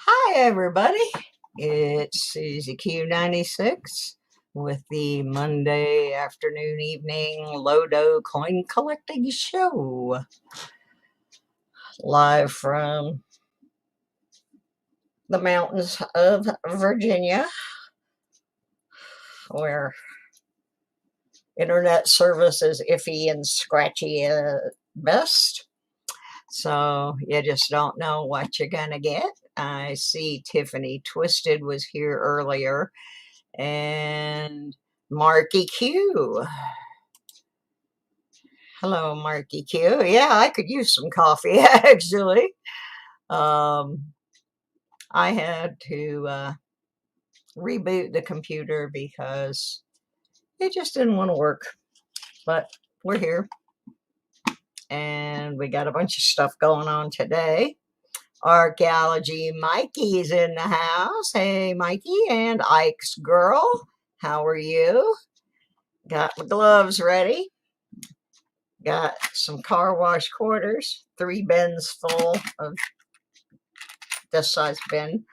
Hi, everybody. It's Susie Q96 with the Monday afternoon evening Lodo coin collecting show. Live from the mountains of Virginia, where internet service is iffy and scratchy at best. So you just don't know what you're going to get. I see Tiffany Twisted was here earlier, and Marky Q. Hello, Marky Q. Yeah, I could use some coffee, actually. Um, I had to reboot the computer because it just didn't want to work. But we're here, and we got a bunch of stuff going on today. Archaeology Mikey's in the house. Hey, Mikey, and Ike's girl. How are you? Got my gloves ready. Got some car wash quarters, 3 bins full of this size bin.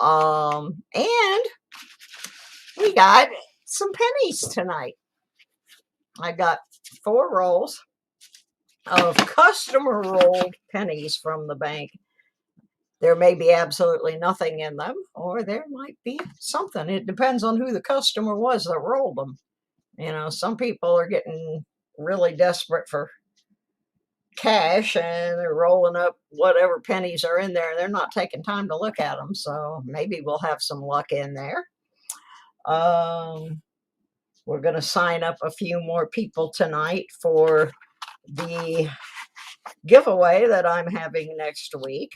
And we got some pennies tonight. I got 4 rolls of customer rolled pennies from the bank. There may be absolutely nothing in them, or there might be something. It depends on who the customer was that rolled them. You know, some people are getting really desperate for cash and they're rolling up whatever pennies are in there. They're not taking time to look at them, so maybe we'll have some luck in there. We're going to sign up a few more people tonight for the giveaway that I'm having next week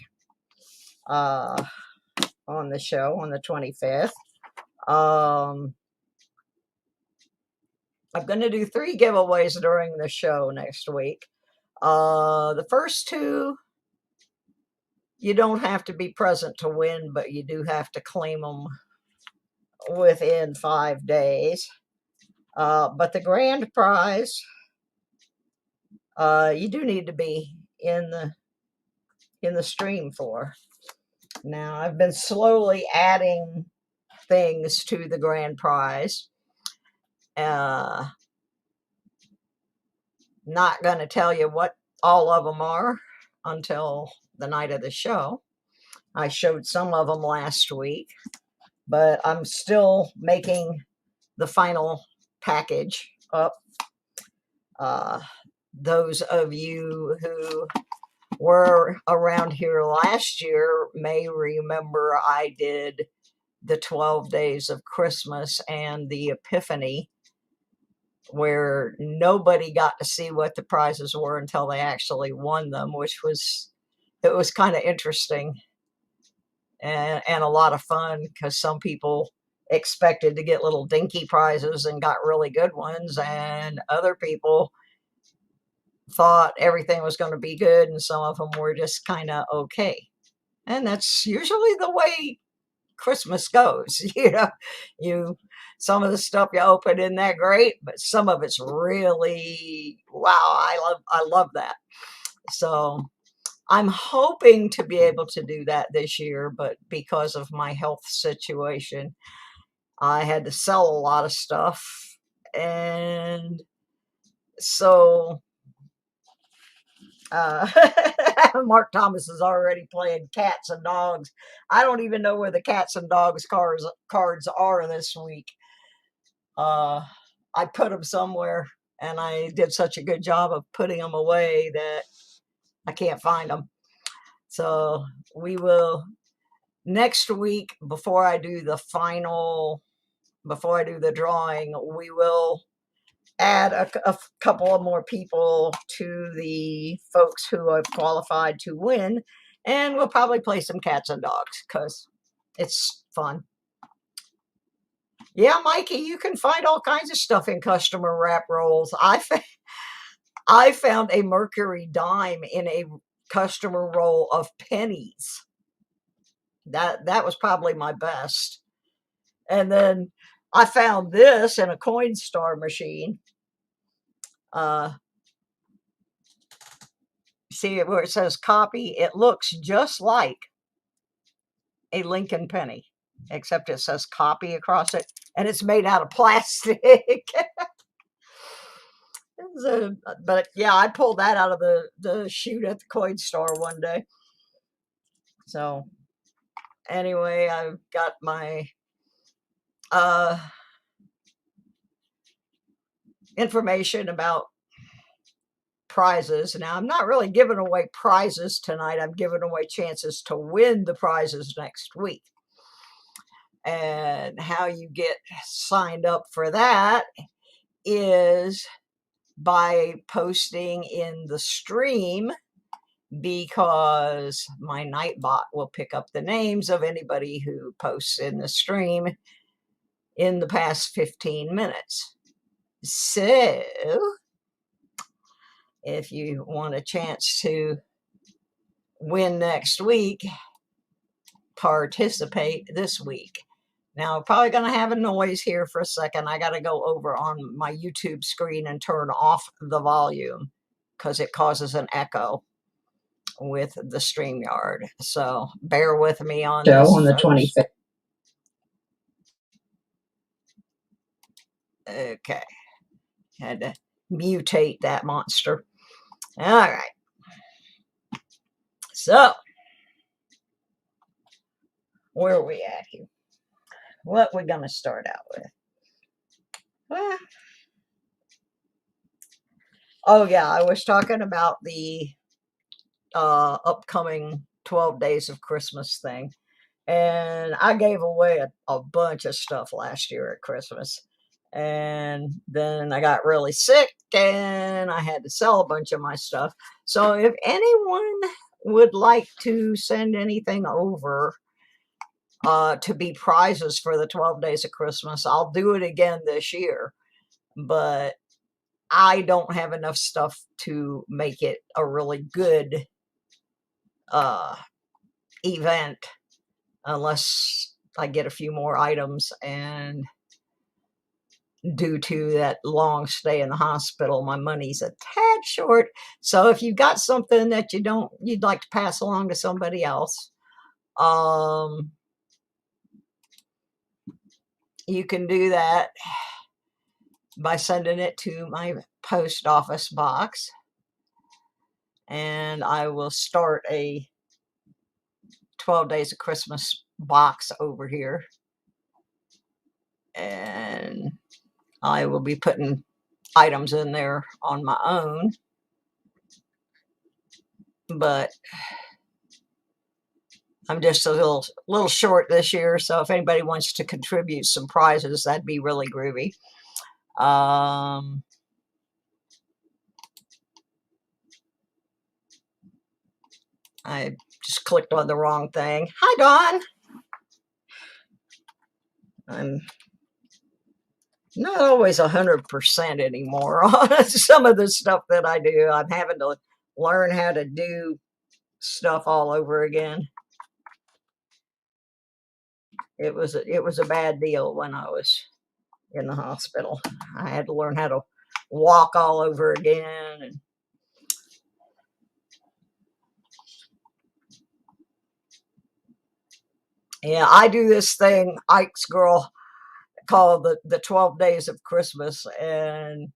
on the show on the 25th. I'm going to do 3 giveaways during the show next week. The first 2, you don't have to be present to win, but you do have to claim them within 5 days. But the grand prize, you do need to be in the stream for. Now, I've been slowly adding things to the grand prize. Not going to tell you what all of them are until the night of the show. I showed some of them last week, but I'm still making the final package up. Those of you who were around here last year may remember I did the 12 days of Christmas and the Epiphany, where nobody got to see what the prizes were until they actually won them, it was kind of interesting and a lot of fun, because some people expected to get little dinky prizes and got really good ones, and other people thought everything was going to be good, and some of them were just kind of okay. And that's usually the way Christmas goes. Some of the stuff you open isn't that great, but some of it's really wow. I love that. So I'm hoping to be able to do that this year, but because of my health situation, I had to sell a lot of stuff, and so Mark Thomas is already playing cats and dogs. I don't even know where the cats and dogs cards are this week. I put them somewhere, and I did such a good job of putting them away that I can't find them. So we will next week, before I do the drawing, we will add a couple of more people to the folks who have qualified to win, and we'll probably play some cats and dogs because it's fun. Yeah, Mikey, you can find all kinds of stuff in customer wrap rolls. I found a Mercury dime in a customer roll of pennies. That was probably my best. And then I found this in a Coinstar machine. See where it says copy? It looks just like a Lincoln penny, except it says copy across it, and it's made out of plastic. But yeah, I pulled that out of the chute at the coin store one day. So anyway, I've got my information about prizes. Now, I'm not really giving away prizes tonight. I'm giving away chances to win the prizes next week. And how you get signed up for that is by posting in the stream, because my Nightbot will pick up the names of anybody who posts in the stream in the past 15 minutes. So if you want a chance to win next week, participate this week. Now, I'm probably going to have a noise here for a second. I got to go over on my YouTube screen and turn off the volume because it causes an echo with the StreamYard. So bear with me on this. On the 25th. Okay. Had to mutate that monster. All right. So, where are we at here? What we're going to start out with? Well, oh yeah, I was talking about the upcoming 12 days of Christmas thing. And I gave away a bunch of stuff last year at Christmas. And then I got really sick and I had to sell a bunch of my stuff. So if anyone would like to send anything over to be prizes for the 12 days of Christmas, I'll do it again this year. But I don't have enough stuff to make it a really good event unless I get a few more items, and due to that long stay in the hospital, my money's a tad short. So if you've got something that you'd like to pass along to somebody else, you can do that by sending it to my post office box, and I will start a 12 days of Christmas box over here, and I will be putting items in there on my own, but I'm just a little short this year. So if anybody wants to contribute some prizes, that'd be really groovy. I just clicked on the wrong thing. Hi, Dawn. I'm not always 100% anymore on some of the stuff that I do. I'm having to learn how to do stuff all over again. It was a bad deal when I was in the hospital. I had to learn how to walk all over again. And yeah, I do this thing, Ike's Girl, called the 12 days of Christmas, and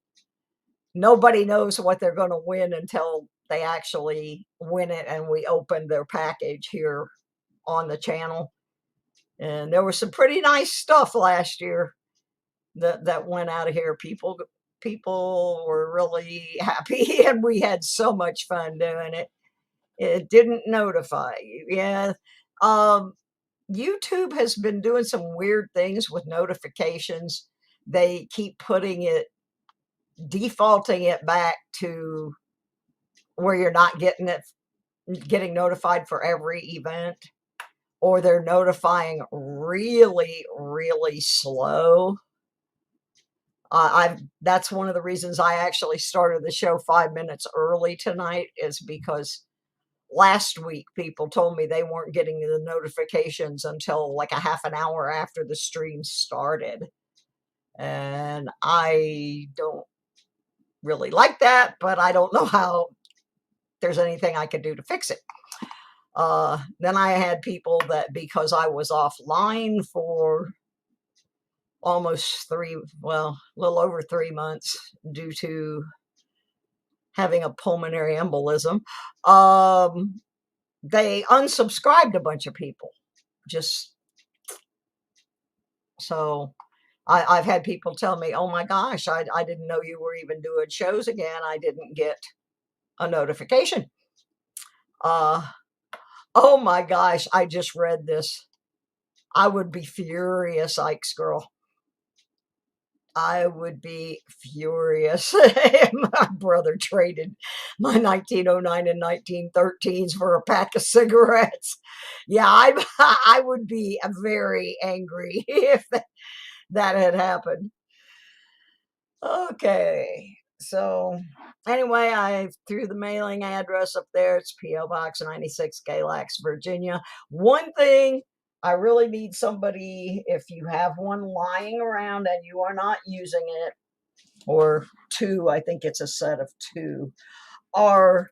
nobody knows what they're going to win until they actually win it and we open their package here on the channel. And there was some pretty nice stuff last year that went out of here. People were really happy, and we had so much fun doing it. It didn't notify you. Yeah. YouTube has been doing some weird things with notifications. They keep defaulting it back to where you're not getting notified for every event, or they're notifying really, really slow. That's one of the reasons I actually started the show 5 minutes early tonight, is because last week people told me they weren't getting the notifications until like a half an hour after the stream started. And I don't really like that, but I don't know how there's anything I could do to fix it. Then I had people that, because I was offline for almost a little over 3 months due to having a pulmonary embolism, they unsubscribed a bunch of people. Just so I've had people tell me, oh my gosh, I didn't know you were even doing shows again. I didn't get a notification. Oh my gosh, I just read this. I would be furious, Ike's girl. I would be furious. My brother traded my 1909 and 1913s for a pack of cigarettes. Yeah, I would be very angry if that had happened. Okay, so anyway, I threw the mailing address up there. It's P.O. Box 96, Galax, Virginia. One thing, I really need somebody, if you have one lying around and you are not using it, or two, I think it's a set of two, are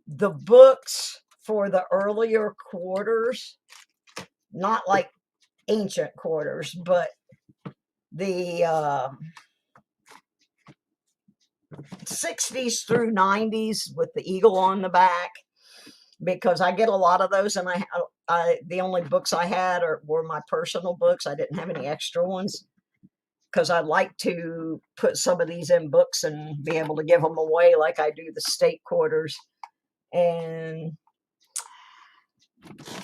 the books for the earlier quarters, not like ancient quarters, but the 60s through 90s with the eagle on the back, because I get a lot of those, and I the only books I had were my personal books. I didn't have any extra ones because I'd like to put some of these in books and be able to give them away like I do the state quarters. And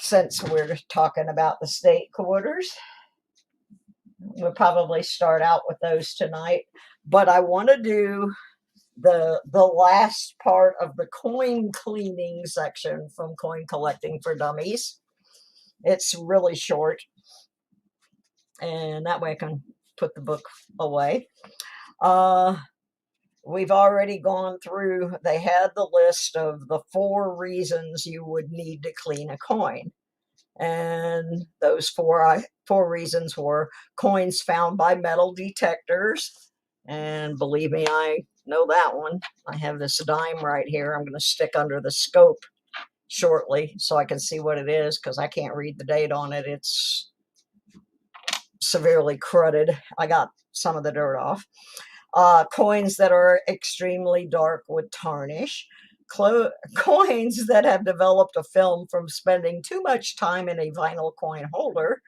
since we're talking about the state quarters, we'll probably start out with those tonight. But I want to do the last part of the coin cleaning section from Coin Collecting for Dummies. It's really short, and that way I can put the book away. We've already gone through, they had the list of the 4 reasons you would need to clean a coin. And those four reasons were coins found by metal detectors. And believe me, I know that one. I have this dime right here. I'm going to stick under the scope shortly so I can see what it is, because I can't read the date on it. It's severely crudted. I got some of the dirt off. Coins that are extremely dark with tarnish. Coins that have developed a film from spending too much time in a vinyl coin holder,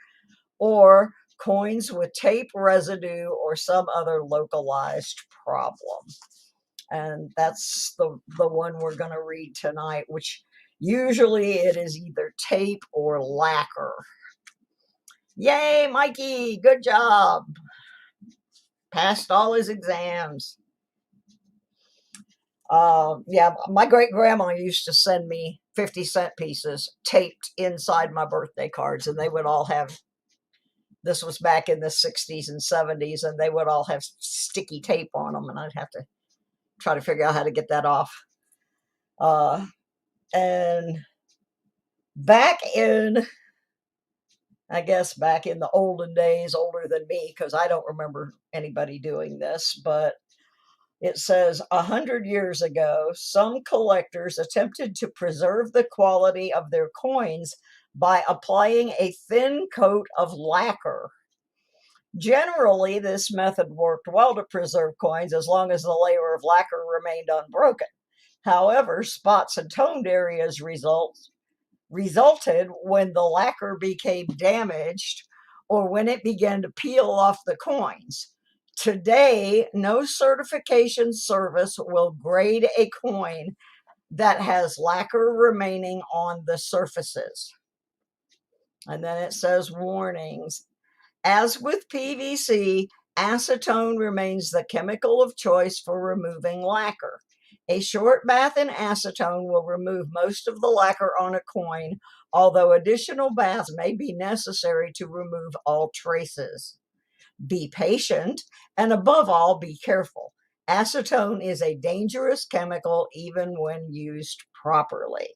or coins with tape residue or some other localized problem. And that's the one we're going to read tonight, which usually it is either tape or lacquer. Yay, Mikey, good job. Passed all his exams. Yeah, my great grandma used to send me 50-cent pieces taped inside my birthday cards, and they would all have, this was back in the 60s and 70s, and they would all have sticky tape on them, and I'd have to try to figure out how to get that off. And back in, I guess back in the olden days, older than me, because I don't remember anybody doing this, but it says 100 years ago, some collectors attempted to preserve the quality of their coins by applying a thin coat of lacquer. Generally, this method worked well to preserve coins as long as the layer of lacquer remained unbroken. However, spots and toned areas resulted when the lacquer became damaged or when it began to peel off the coins. Today, no certification service will grade a coin that has lacquer remaining on the surfaces. And then it says warnings. As with PVC, acetone remains the chemical of choice for removing lacquer. A short bath in acetone will remove most of the lacquer on a coin, although additional baths may be necessary to remove all traces. Be patient, and above all, be careful. Acetone is a dangerous chemical even when used properly.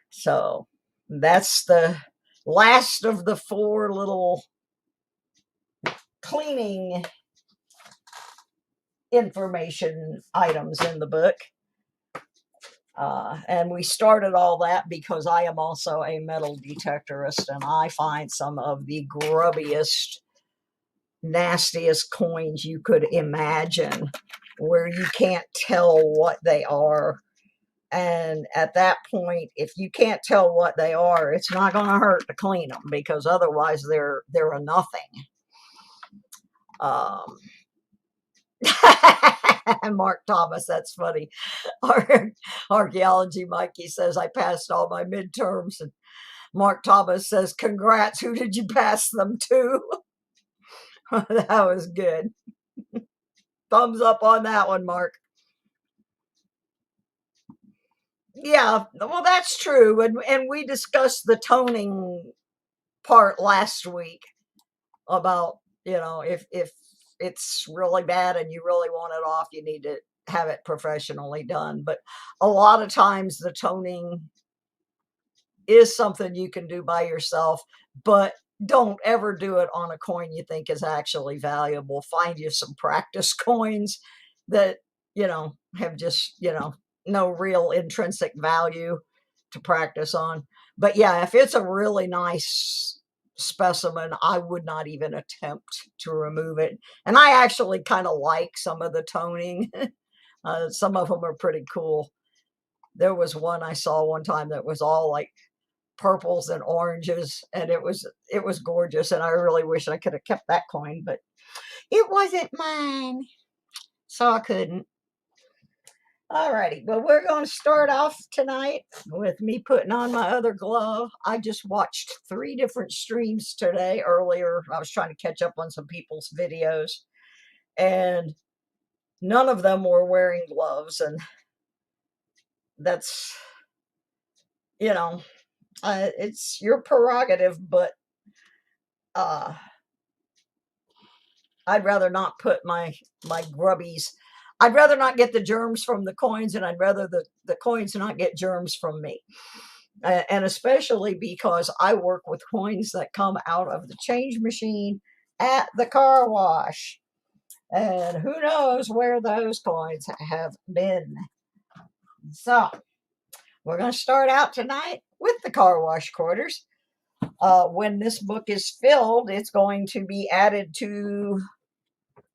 So that's the last of the 4 little cleaning information items in the book. And we started all that because I am also a metal detectorist, and I find some of the grubbiest, nastiest coins you could imagine, where you can't tell what they are. And at that point, if you can't tell what they are, it's not going to hurt to clean them, because otherwise they're a nothing. Mark Thomas, that's funny. Archaeology Mikey says, I passed all my midterms, and Mark Thomas says, congrats, who did you pass them to? That was good. Thumbs up on that one, Mark. Yeah, well, that's true. And we discussed the toning part last week about, if it's really bad and you really want it off, you need to have it professionally done. But a lot of times the toning is something you can do by yourself, but don't ever do it on a coin you think is actually valuable. Find you some practice coins that, have just, no real intrinsic value to practice on. But yeah, if it's a really nice specimen, I would not even attempt to remove it. And I actually kind of like some of the toning. Some of them are pretty cool. There was one I saw one time that was all like purples and oranges, and it was gorgeous, and I really wish I could have kept that coin, but it wasn't mine, so I couldn't. Alrighty, well, we're going to start off tonight with me putting on my other glove. I just watched 3 different streams today. Earlier, I was trying to catch up on some people's videos, and none of them were wearing gloves, and that's, it's your prerogative, but I'd rather not put my grubbies. I'd rather not get the germs from the coins, and I'd rather the coins not get germs from me. And especially because I work with coins that come out of the change machine at the car wash. And who knows where those coins have been. So we're going to start out tonight with the car wash quarters. When this book is filled, it's going to be added to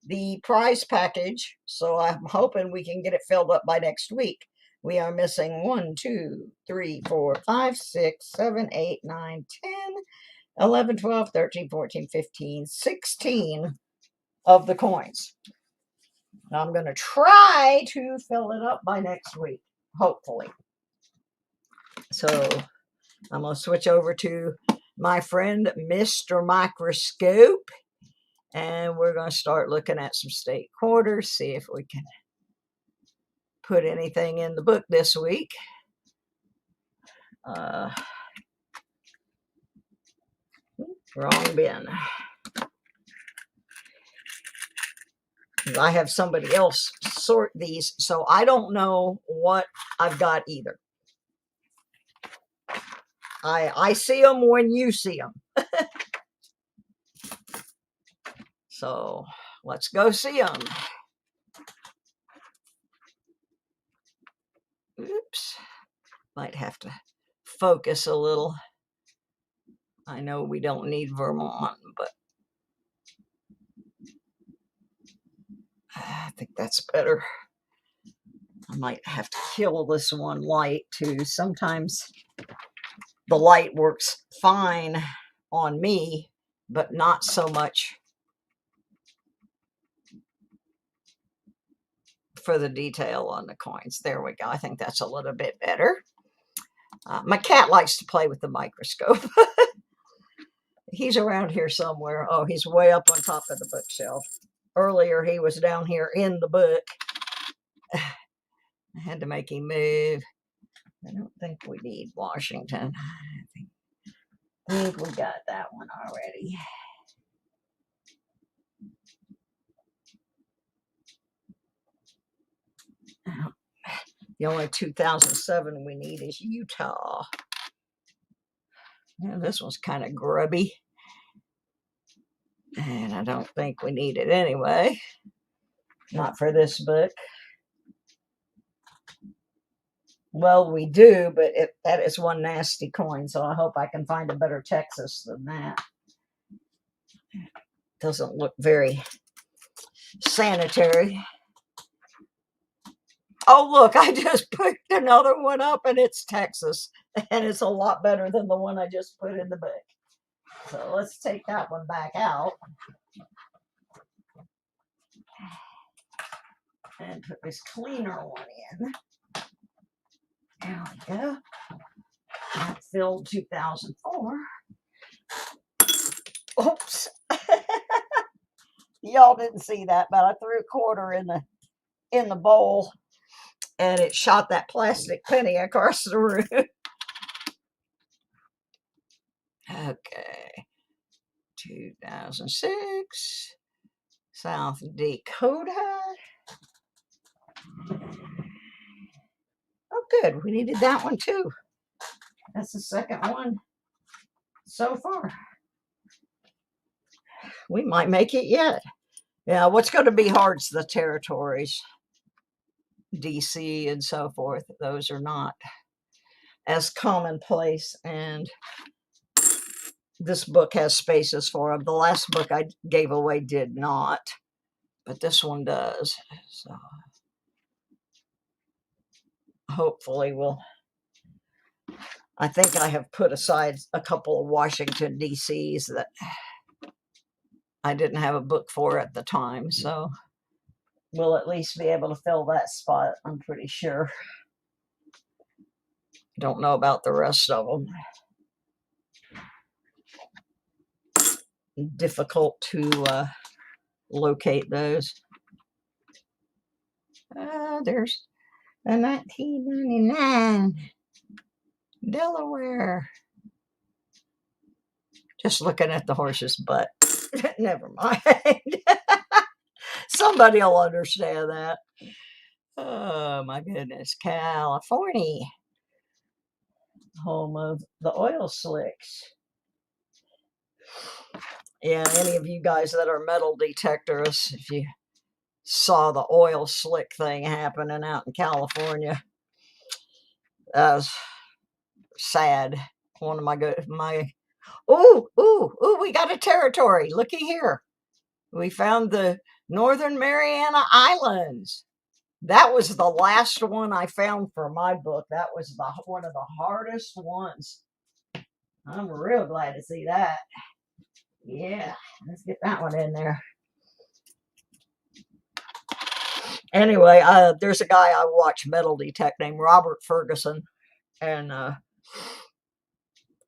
the prize package, so I'm hoping we can get it filled up by next week. We are missing 1, 2, 3, 4, 5, 6, 7, 8, 9, 10, 11, 12, 13, 14, 15, 16 of the coins. I'm going to try to fill it up by next week, hopefully. So I'm going to switch over to my friend Mr. Microscope. And we're going to start looking at some state quarters, see if we can put anything in the book this week. Wrong bin. I have somebody else sort these, so I don't know what I've got either. I see them when you see them. So let's go see them. Oops. Might have to focus a little. I know we don't need Vermont, but I think that's better. I might have to kill this one light too. Sometimes the light works fine on me, but not so much for the detail on the coins. There we go. I think that's a little bit better. My cat likes to play with the microscope. He's around here somewhere. Oh, he's way up on top of the bookshelf. Earlier, he was down here in the book. I had to make him move. I don't think we need Washington. I think we got that one already. The only 2007 we need is Utah. Yeah, this one's kind of grubby. And I don't think we need it anyway. Not for this book. Well, we do, but that is one nasty coin, so I hope I can find a better Texas than that. Doesn't look very sanitary. Oh, look, I just picked another one up, and it's Texas, and it's a lot better than the one I just put in the book. So let's take that one back out and put this cleaner one in. There we go. That filled 2004. Oops. Y'all didn't see that, but I threw a quarter in the bowl, and it shot that plastic penny across the room. Okay. 2006. South Dakota. Oh, good. We needed that one too. That's the second one so far. We might make it yet. Yeah, what's going to be hard is the territories, DC and so forth. Those are not as commonplace, and this book has spaces for them. The last book I gave away did not, but this one does. So hopefully I think I have put aside a couple of Washington, D.C.'s that I didn't have a book for at the time, so we'll at least be able to fill that spot, I'm pretty sure. Don't know about the rest of them. Difficult to locate those. There's a 1999 Delaware. Just looking at the horse's butt. Never mind. Somebody will understand that. Oh my goodness. California. Home of the oil slicks. Yeah, any of you guys that are metal detectors, if you saw the oil slick thing happening out in California, that was sad. One of my we got a territory. Looky here. We found the Northern Mariana Islands. That was the last one I found for my book. That was one of the hardest ones. I'm real glad to see that. Yeah, let's get that one in there. Anyway, there's a guy I watch metal detect named Robert Ferguson, and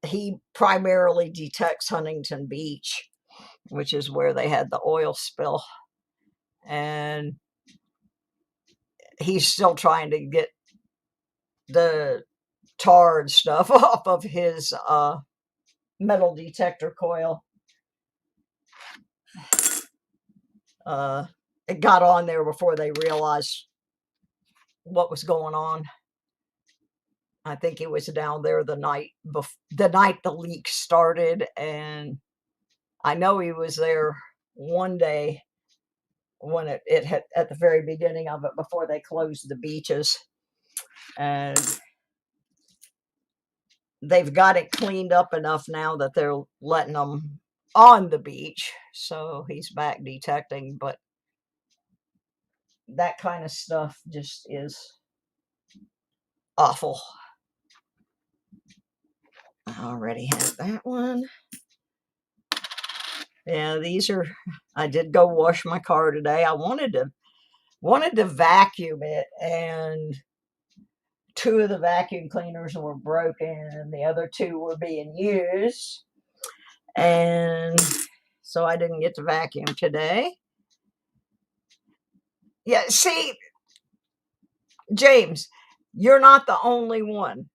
he primarily detects Huntington Beach, which is where they had the oil spill. And he's still trying to get the tar and stuff off of his metal detector coil. It got on there before they realized what was going on. I think he was down there the night the leak started, and I know he was there one day when it had at the very beginning of it before they closed the beaches, and they've got it cleaned up enough now that they're letting them on the beach, so he's back detecting. But that kind of stuff just is awful. I already have that one. Yeah, these are, I did go wash my car today. I wanted to vacuum it, and two of the vacuum cleaners were broken and the other two were being used, and so I didn't get to vacuum today. Yeah, see, James, you're not the only one.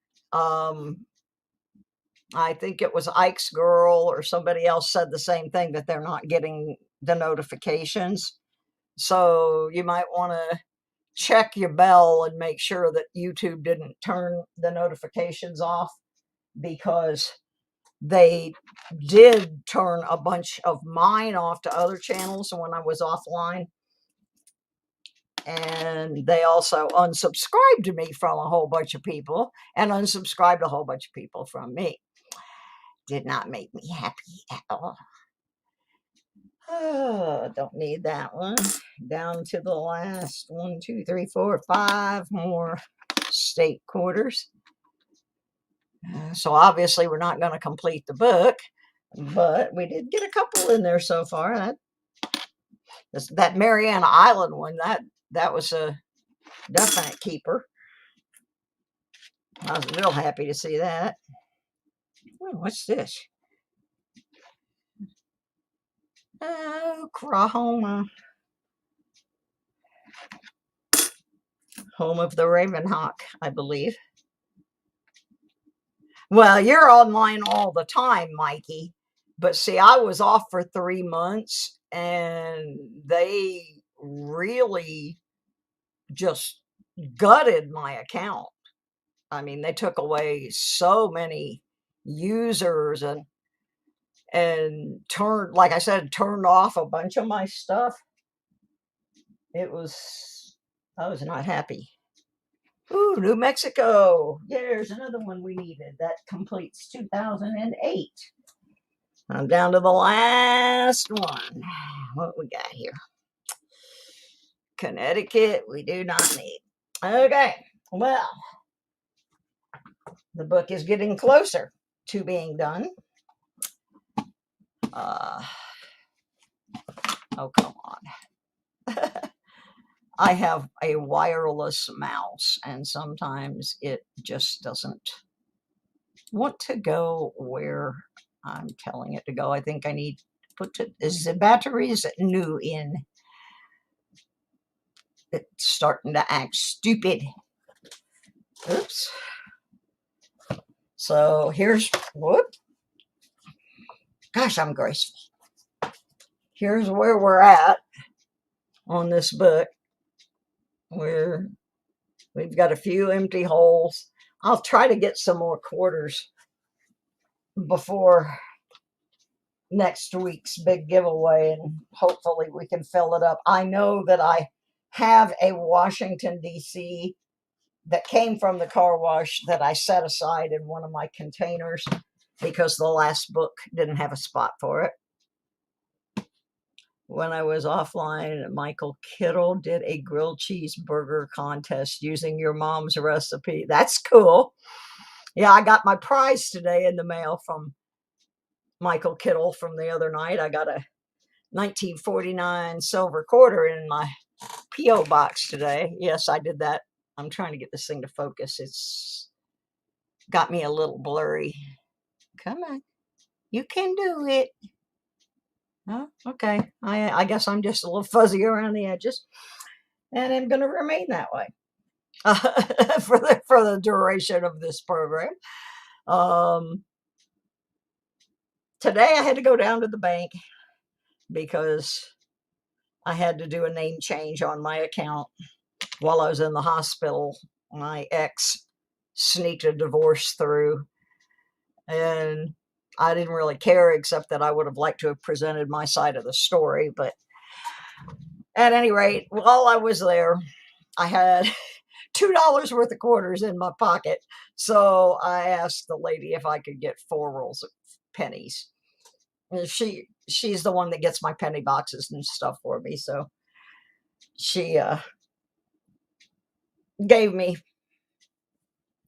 I think it was Ike's girl or somebody else said the same thing, that they're not getting the notifications. So you might want to check your bell and make sure that YouTube didn't turn the notifications off, because they did turn a bunch of mine off to other channels when I was offline. And they also unsubscribed me from a whole bunch of people and unsubscribed a whole bunch of people from me. Did not make me happy at all. Oh, don't need that one. Down to the last 1, 2, 3, 4, 5 more state quarters. So obviously we're not going to complete the book, but we did get a couple in there so far. That Mariana Island one, that was a definite keeper. I was real happy to see that. What's this? Oklahoma. Home of the Ravenhawk, I believe. Well, you're online all the time, Mikey. But see, I was off for 3 months and they really just gutted my account. I mean, they took away so many users and turned, like I said, turned off a bunch of my stuff. I was not happy. Ooh, New Mexico. There's another one we needed. That completes 2008. I'm down to the last one. What we got here? Connecticut, we do not need. Okay, well, the book is getting closer to being done. Oh, come on. I have a wireless mouse, and sometimes it just doesn't want to go where I'm telling it to go. I think I need to put it, is the batteries new in? It's starting to act stupid. Oops. So here's, whoop. Gosh, I'm graceful. Here's where we're at on this book. We've got a few empty holes. I'll try to get some more quarters before next week's big giveaway, and hopefully we can fill it up. I know that I have a Washington, D.C. that came from the car wash that I set aside in one of my containers because the last book didn't have a spot for it. When I was offline, Michael Kittle did a grilled cheeseburger contest using your mom's recipe. That's cool. Yeah, I got my prize today in the mail from Michael Kittle from the other night. I got a 1949 silver quarter in my P.O. box today. Yes, I did that. I'm trying to get this thing to focus. It's got me a little blurry. Come on. You can do it. Oh, okay. I guess I'm just a little fuzzy around the edges, and I'm going to remain that way for the duration of this program. Today I had to go down to the bank because I had to do a name change on my account while I was in the hospital. My ex sneaked a divorce through, and I didn't really care, except that I would have liked to have presented my side of the story. But at any rate, while I was there, I had $2 worth of quarters in my pocket. So I asked the lady if I could get 4 rolls of pennies. And she's the one that gets my penny boxes and stuff for me. So she gave me,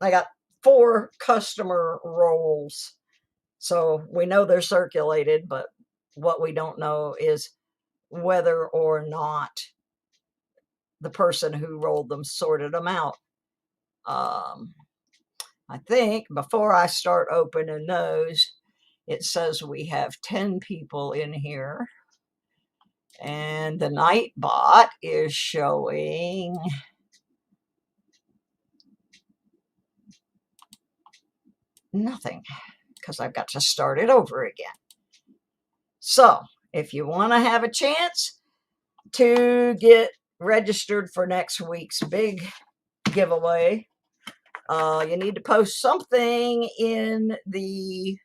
I got 4 customer rolls. So we know they're circulated, but what we don't know is whether or not the person who rolled them sorted them out. I think before I start opening those, it says we have 10 people in here. And the Nightbot is showing nothing because I've got to start it over again. So if you want to have a chance to get registered for next week's big giveaway, you need to post something in the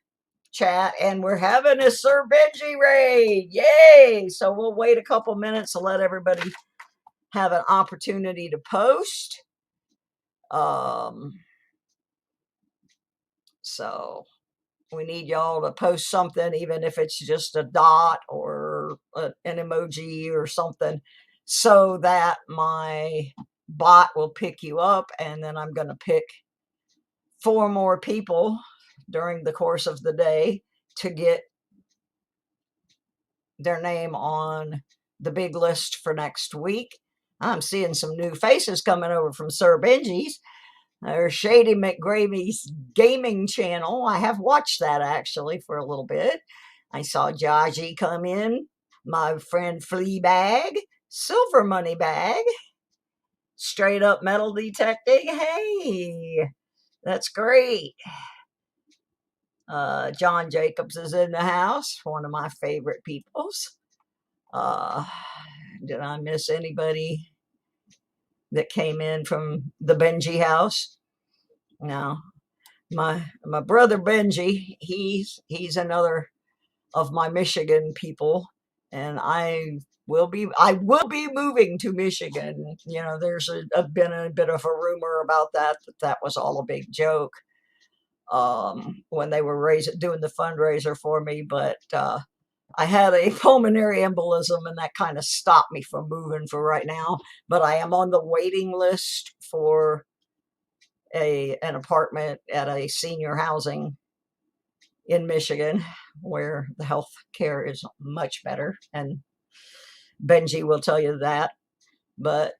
chat, and we're having a Sir Benji raid. Yay! So we'll wait a couple minutes to let everybody have an opportunity to post. So we need y'all to post something, even if it's just a dot or an emoji or something, so that my bot will pick you up, and then I'm going to pick 4 more people during the course of the day to get their name on the big list for next week. I'm seeing some new faces coming over from Sir Benji's or Shady McGravy's gaming channel. I have watched that actually for a little bit. I saw Jaji come in, my friend Fleabag, Silver Money Bag, Straight Up Metal Detecting. Hey, that's great. John Jacobs is in the house, one of my favorite peoples. Did I miss anybody that came in from the Benji house? No. My brother Benji, he's another of my Michigan people, and I will be moving to Michigan. You know, there's been a bit of a rumor about that was all a big joke when they were doing the fundraiser for me, but I had a pulmonary embolism, and that kind of stopped me from moving for right now. But I am on the waiting list for an apartment at a senior housing in Michigan, where the health care is much better. And Benji will tell you that. But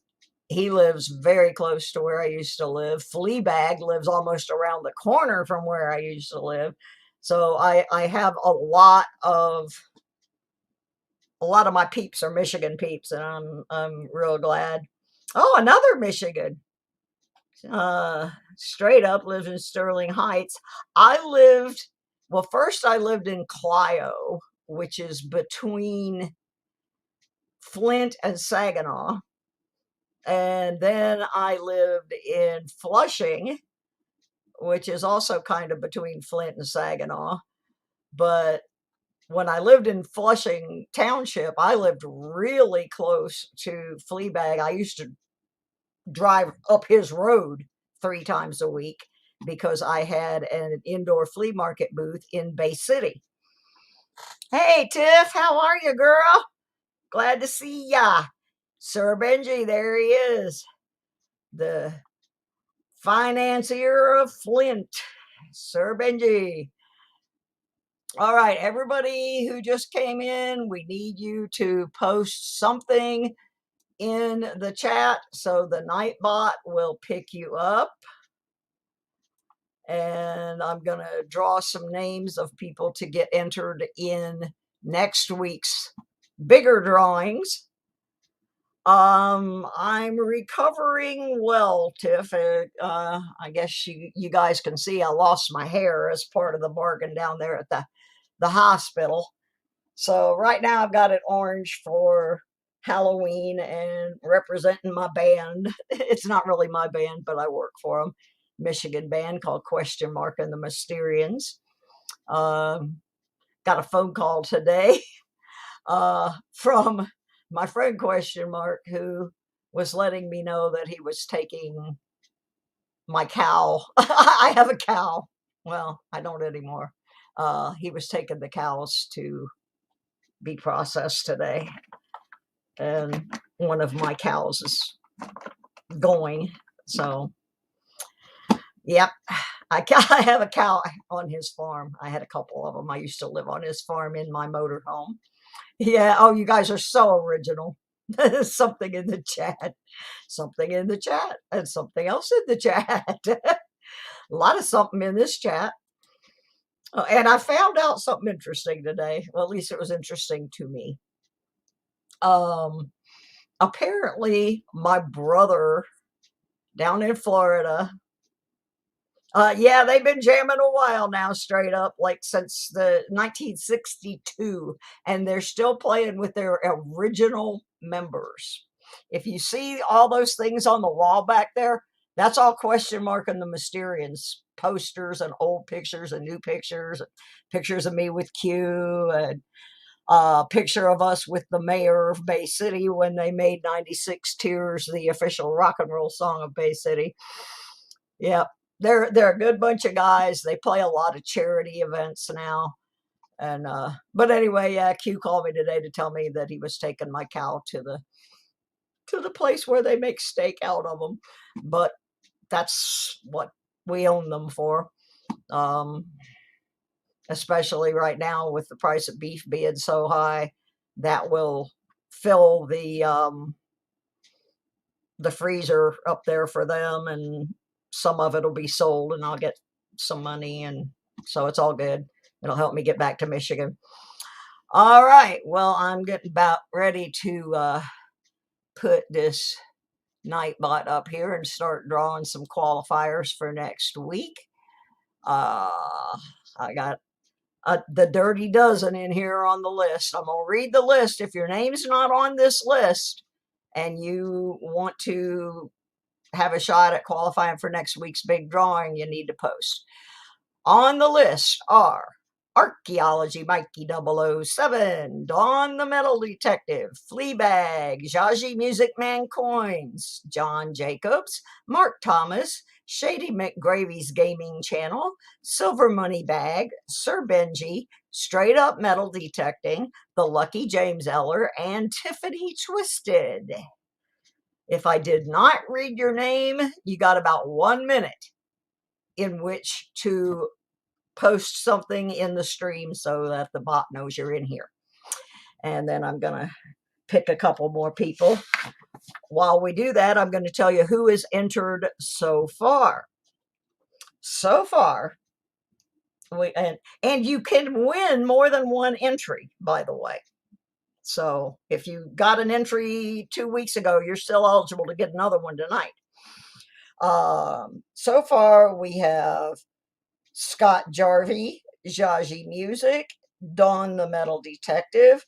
he lives very close to where I used to live. Fleabag lives almost around the corner from where I used to live. So I have a lot of my peeps are Michigan peeps, and I'm real glad. Oh, another Michigan. Straight Up lives in Sterling Heights. First I lived in Clio, which is between Flint and Saginaw. And then I lived in Flushing, which is also kind of between Flint and Saginaw. But when I lived in Flushing Township, I lived really close to Fleabag. I used to drive up his road 3 times a week because I had an indoor flea market booth in Bay City. Hey, Tiff, how are you, girl? Glad to see ya. Sir Benji, there he is, the financier of Flint. Sir Benji. All right, everybody who just came in, we need you to post something in the chat so the Nightbot will pick you up. And I'm going to draw some names of people to get entered in next week's bigger drawings. I'm recovering well, Tiff. I guess you guys can see I lost my hair as part of the bargain down there at the hospital. So right now I've got it orange for Halloween and representing my band. It's not really my band, but I work for them. Michigan band called Question Mark and the Mysterians. Got a phone call today from my friend Question Mark, who was letting me know that he was taking my cow. I have a cow. Well, I don't anymore. He was taking the cows to be processed today, and one of my cows is going. So, yep, I have a cow on his farm. I had a couple of them. I used to live on his farm in my motorhome. Yeah. Oh, you guys are so original. Something in the chat. Something in the chat. And something else in the chat. A lot of something in this chat. And I found out something interesting today. Well, at least it was interesting to me. Apparently, my brother down in Florida, yeah, they've been jamming a while now, straight up, like since the 1962, and they're still playing with their original members. If you see all those things on the wall back there, that's all Question Mark and the Mysterians posters and old pictures and new pictures, pictures of me with Q, and picture of us with the mayor of Bay City when they made 96 Tears the official rock and roll song of Bay City. Yeah, they're a good bunch of guys. They play a lot of charity events now. And but anyway, yeah, Q called me today to tell me that he was taking my cow to the place where they make steak out of them. But that's what we own them for. Um, Especially right now with the price of beef being so high, that will fill the freezer up there for them, and some of it will be sold, and I'll get some money, and so it's all good. It'll help me get back to Michigan. All right, well, I'm getting about ready to put this Nightbot up here and start drawing some qualifiers for next week. I got the Dirty Dozen in here on the list. I'm going to read the list. If your name's not on this list and you want to have a shot at qualifying for next week's big drawing, you need to post. On the list are Archaeology Mikey 007, Dawn the Metal Detective, Fleabag, Jaji Music Man Coins, John Jacobs, Mark Thomas, Shady McGravy's Gaming Channel, Silver Money Bag, Sir Benji, Straight Up Metal Detecting, The Lucky James Eller, and Tiffany Twisted. If I did not read your name, you got about 1 minute in which to post something in the stream so that the bot knows you're in here. And then I'm going to pick a couple more people. While we do that, I'm going to tell you who is entered so far. So far, and you can win more than one entry, by the way. So if you got an entry 2 weeks ago, you're still eligible to get another one tonight. So far, we have Scott Jarvie, Jaji Music, Dawn the Metal Detective,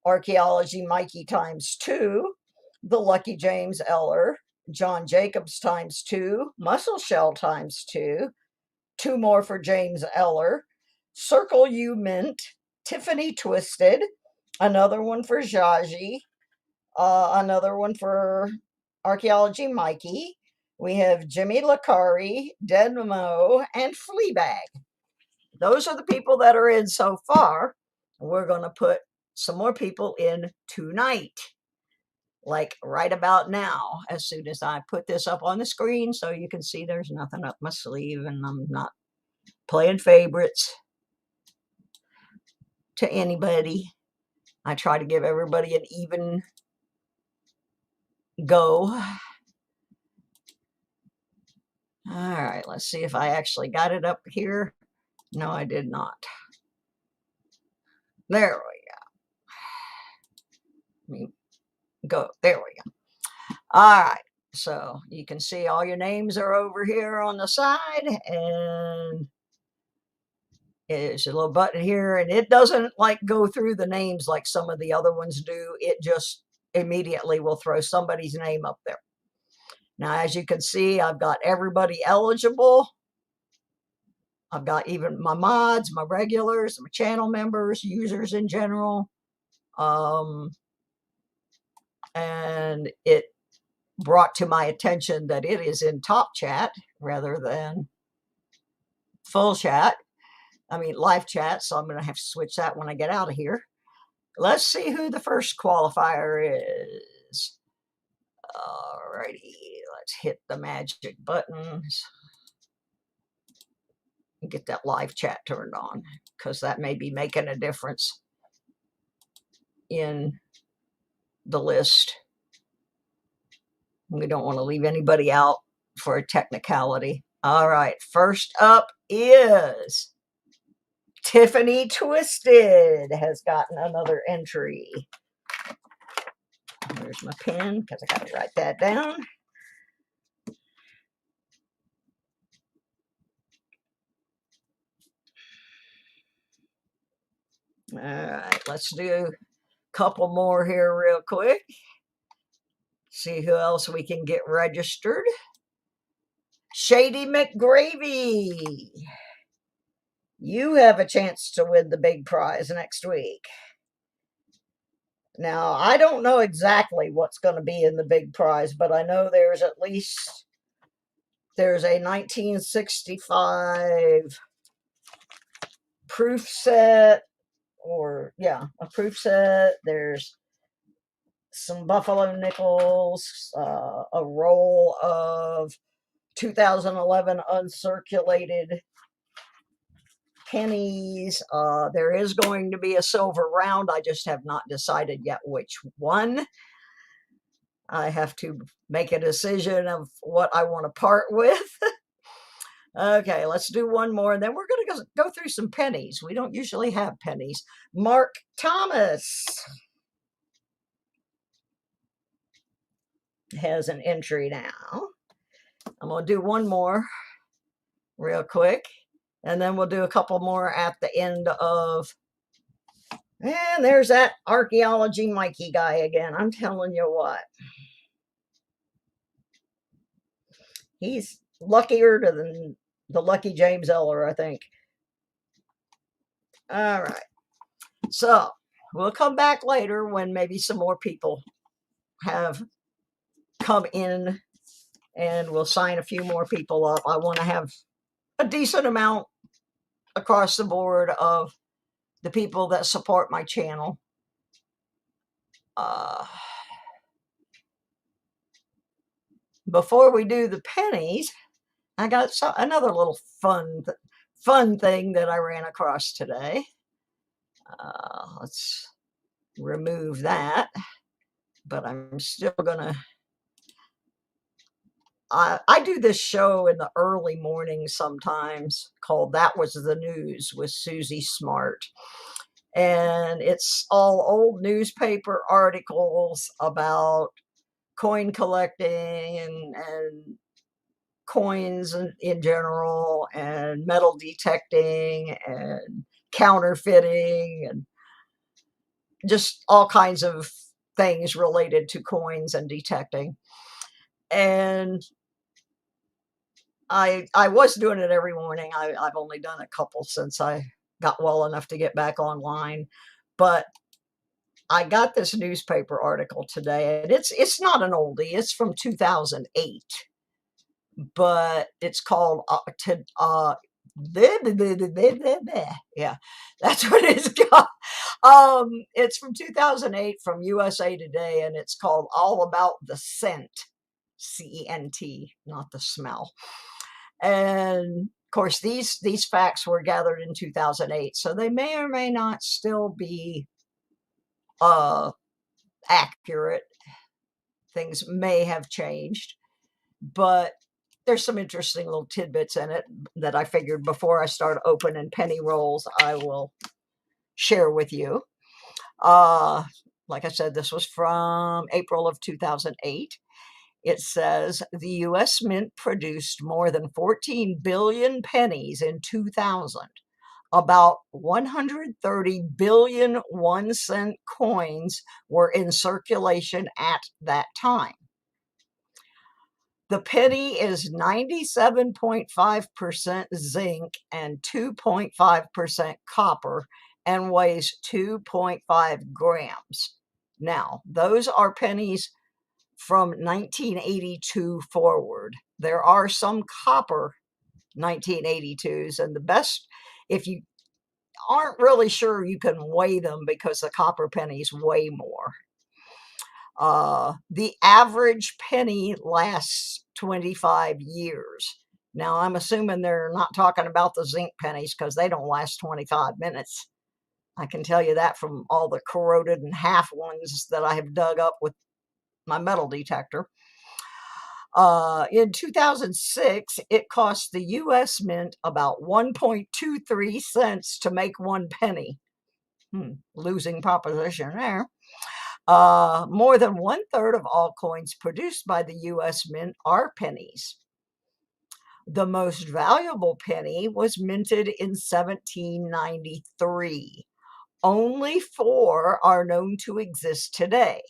Archaeology Mikey ×2, The Lucky James Eller, John Jacobs ×2, Muscle Shell ×2, 2 more for James Eller, Circle U Mint, Tiffany Twisted, another one for Jaji, another one for Archaeology Mikey. We have Jimmy Lakari, Dead Mo, and Fleabag. Those are the people that are in so far. We're going to put some more people in tonight, like right about now, as soon as I put this up on the screen so you can see there's nothing up my sleeve and I'm not playing favorites to anybody. I try to give everybody an even go. All right, let's see if I actually got it up here. No, I did not. There we go. Let me go. There we go. All right. So you can see all your names are over here on the side, and there's a little button here, and it doesn't like go through the names like some of the other ones do. It just immediately will throw somebody's name up there. Now, as you can see, I've got everybody eligible. I've got even my mods, my regulars, my channel members, users in general. And it brought to my attention that it is in top chat rather than full chat. I mean, live chat. So I'm going to have to switch that when I get out of here. Let's see who the first qualifier is. Alrighty, let's hit the magic buttons and get that live chat turned on, because that may be making a difference in the list. We don't want to leave anybody out for a technicality. All right, first up is Tiffany Twisted has gotten another entry. There's my pen because I got to write that down. All right, let's do a couple more here real quick. See who else we can get registered. Shady McGravy. You have a chance to win the big prize next week. Now, I don't know exactly what's going to be in the big prize, but I know there's a 1965 proof set, or yeah, a proof set. There's some buffalo nickels, a roll of 2011 uncirculated pennies. There is going to be a silver round. I just have not decided yet which one. I have to make a decision of what I want to part with. Okay, let's do one more, and then we're going to go through some pennies. We don't usually have pennies. Mark Thomas has an entry now. I'm going to do one more real quick, and then we'll do a couple more at the end of. And there's that archaeology Mikey guy again. I'm telling you what, he's luckier than the lucky James Eller, I think. All right, so we'll come back later when maybe some more people have come in, and we'll sign a few more people up. I want to have a decent amount across the board of the people that support my channel. Before we do the pennies, I got another little fun thing that I ran across today. Let's remove that, but I'm still gonna. I do this show in the early morning sometimes called That Was the News with Susie Smart. And it's all old newspaper articles about coin collecting and coins in general, and metal detecting and counterfeiting, and just all kinds of things related to coins and detecting. And I was doing it every morning. I've only done a couple since I got well enough to get back online, but I got this newspaper article today, and it's not an oldie. It's from 2008, but it's called yeah, that's what it's called. It's from 2008 from USA Today, and it's called All About the Scent, CENT, not the smell. And of course, these facts were gathered in 2008, so they may or may not still be accurate. Things may have changed, but there's some interesting little tidbits in it that I figured before I start opening penny rolls, I will share with you. Like I said, this was from April of 2008. It says the U.S. Mint produced more than 14 billion pennies in 2000. About 130 billion 1-cent coins were in circulation at that time. The penny is 97.5% zinc and 2.5% copper and weighs 2.5 grams. Now, those are pennies from 1982 forward. There are some copper 1982s, and the best, if you aren't really sure, you can weigh them because the copper pennies weigh more. The average penny lasts 25 years. Now, I'm assuming they're not talking about the zinc pennies because they don't last 25 minutes. I can tell you that from all the corroded and half ones that I have dug up with my metal detector. In 2006, it cost the U.S. Mint about 1.23 cents to make 1 penny. Losing proposition there. More than 1/3 of all coins produced by the U.S. Mint are pennies. The most valuable penny was minted in 1793. Only 4 are known to exist today.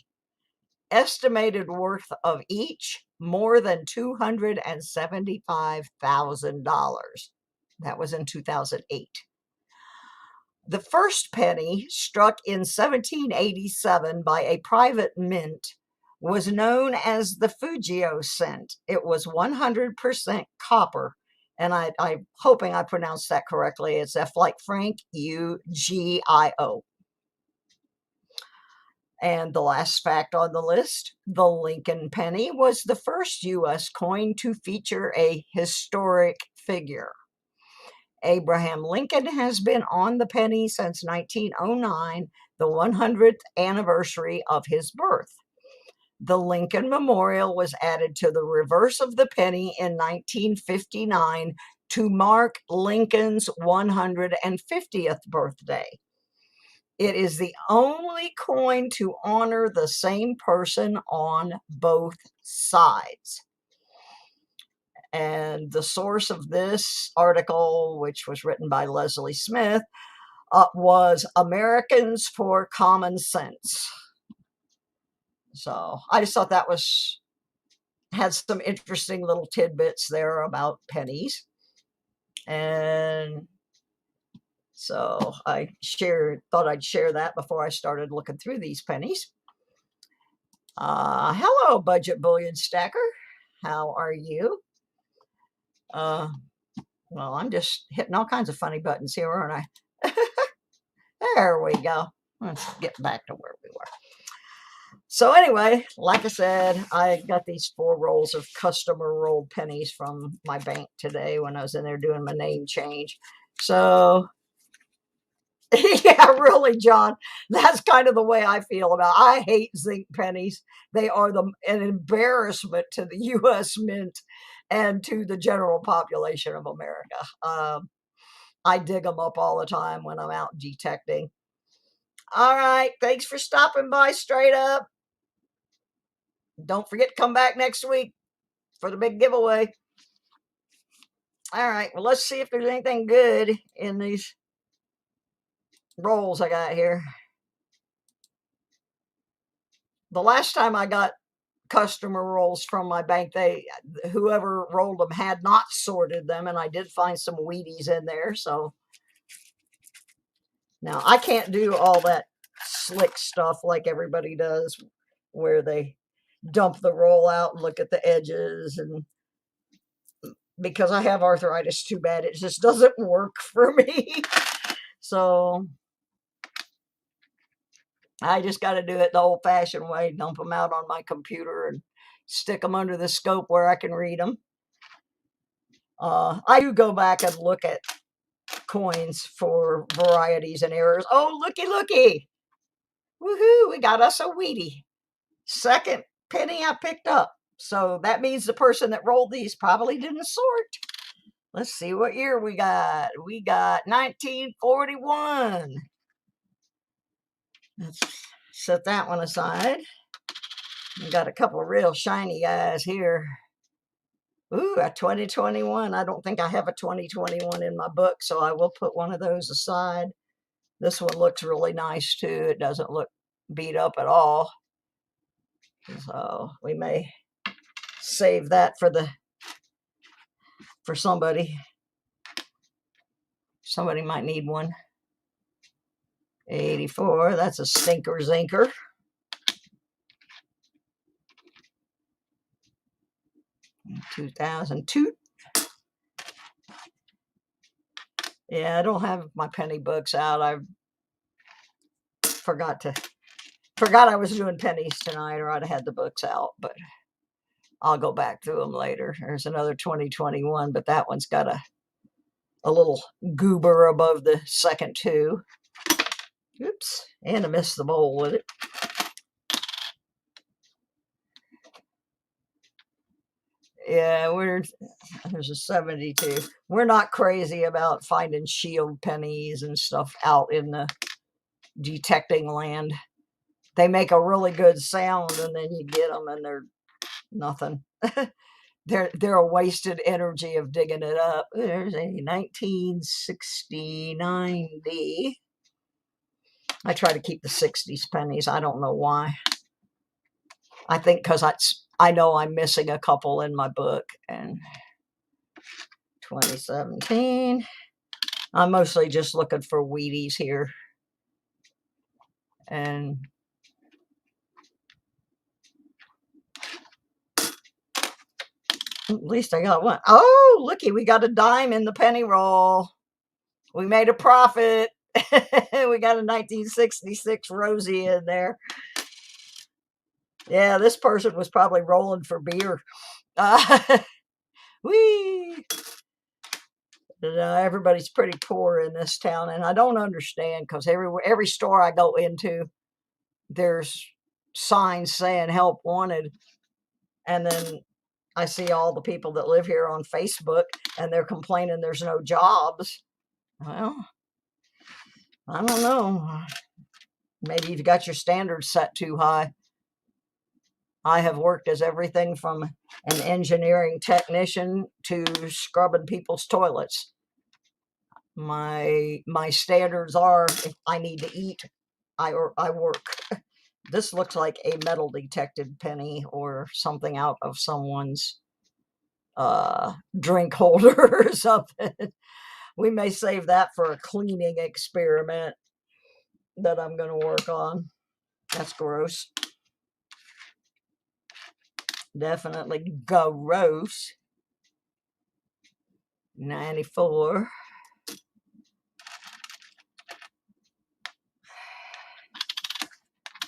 Estimated worth of each more than $275,000. That was in 2008. The first penny, struck in 1787 by a private mint, was known as the Fugio cent. It was 100% copper. And I'm hoping I pronounced that correctly. It's F like Frank, U-G-I-O. And the last fact on the list, the Lincoln penny was the first U.S. coin to feature a historic figure. Abraham Lincoln has been on the penny since 1909, the 100th anniversary of his birth. The Lincoln Memorial was added to the reverse of the penny in 1959 to mark Lincoln's 150th birthday. It is the only coin to honor the same person on both sides. And the source of this article, which was written by Leslie Smith, was Americans for Common Sense. So I just thought that had some interesting little tidbits there about pennies. And so I thought I'd share that before I started looking through these pennies. Hello, Budget Bullion Stacker. How are you? Well, I'm just hitting all kinds of funny buttons here, aren't I? There we go. Let's get back to where we were. So anyway, like I said, I got these 4 rolls of customer rolled pennies from my bank today when I was in there doing my name change. So yeah, really, John, that's kind of the way I feel about it. I hate zinc pennies. They are an embarrassment to the U.S. Mint and to the general population of America. I dig them up all the time when I'm out detecting. All right, thanks for stopping by, Straight Up. Don't forget to come back next week for the big giveaway. All right, well, let's see if there's anything good in these rolls I got here. The last time I got customer rolls from my bank, whoever rolled them had not sorted them, and I did find some Wheaties in there. So now I can't do all that slick stuff like everybody does, where they dump the roll out and look at the edges, and because I have arthritis too bad, it just doesn't work for me. So I just got to do it the old-fashioned way, dump them out on my computer and stick them under the scope where I can read them. I do go back and look at coins for varieties and errors. Oh, looky. Woohoo, we got us a Wheatie. Second penny I picked up. So that means the person that rolled these probably didn't sort. Let's see what year we got. We got 1941. Let's set that one aside. We got a couple of real shiny guys here. Ooh, a 2021. I don't think I have a 2021 in my book, so I will put one of those aside. This one looks really nice too. It doesn't look beat up at all. So we may save that for somebody. Somebody might need one. 84, that's a stinker zinker. 2002. Yeah, I don't have my penny books out. I forgot I was doing pennies tonight, or I'd have had the books out, but I'll go back through them later. There's another 2021, but that one's got a little goober above the second 2. Oops, and I missed the bowl with it. Yeah, there's a 72. We're not crazy about finding shield pennies and stuff out in the detecting land. They make a really good sound, and then you get them and they're nothing. They're a wasted energy of digging it up. There's a 1960 90. I try to keep the 60s pennies. I don't know why. I think because I know I'm missing a couple in my book. And 2017. I'm mostly just looking for Wheaties here. And at least I got one. Oh, looky, we got a dime in the penny roll. We made a profit. We got a 1966 Rosie in there. Yeah, this person was probably rolling for beer. Whee! Everybody's pretty poor in this town, and I don't understand because every store I go into, there's signs saying help wanted, and then I see all the people that live here on Facebook, and they're complaining there's no jobs. Well, I don't know. Maybe you've got your standards set too high. I have worked as everything from an engineering technician to scrubbing people's toilets. My standards are, if I need to eat, I work. This looks like a metal detected penny or something out of someone's drink holder or something. We may save that for a cleaning experiment that I'm going to work on. That's gross. Definitely gross. 94.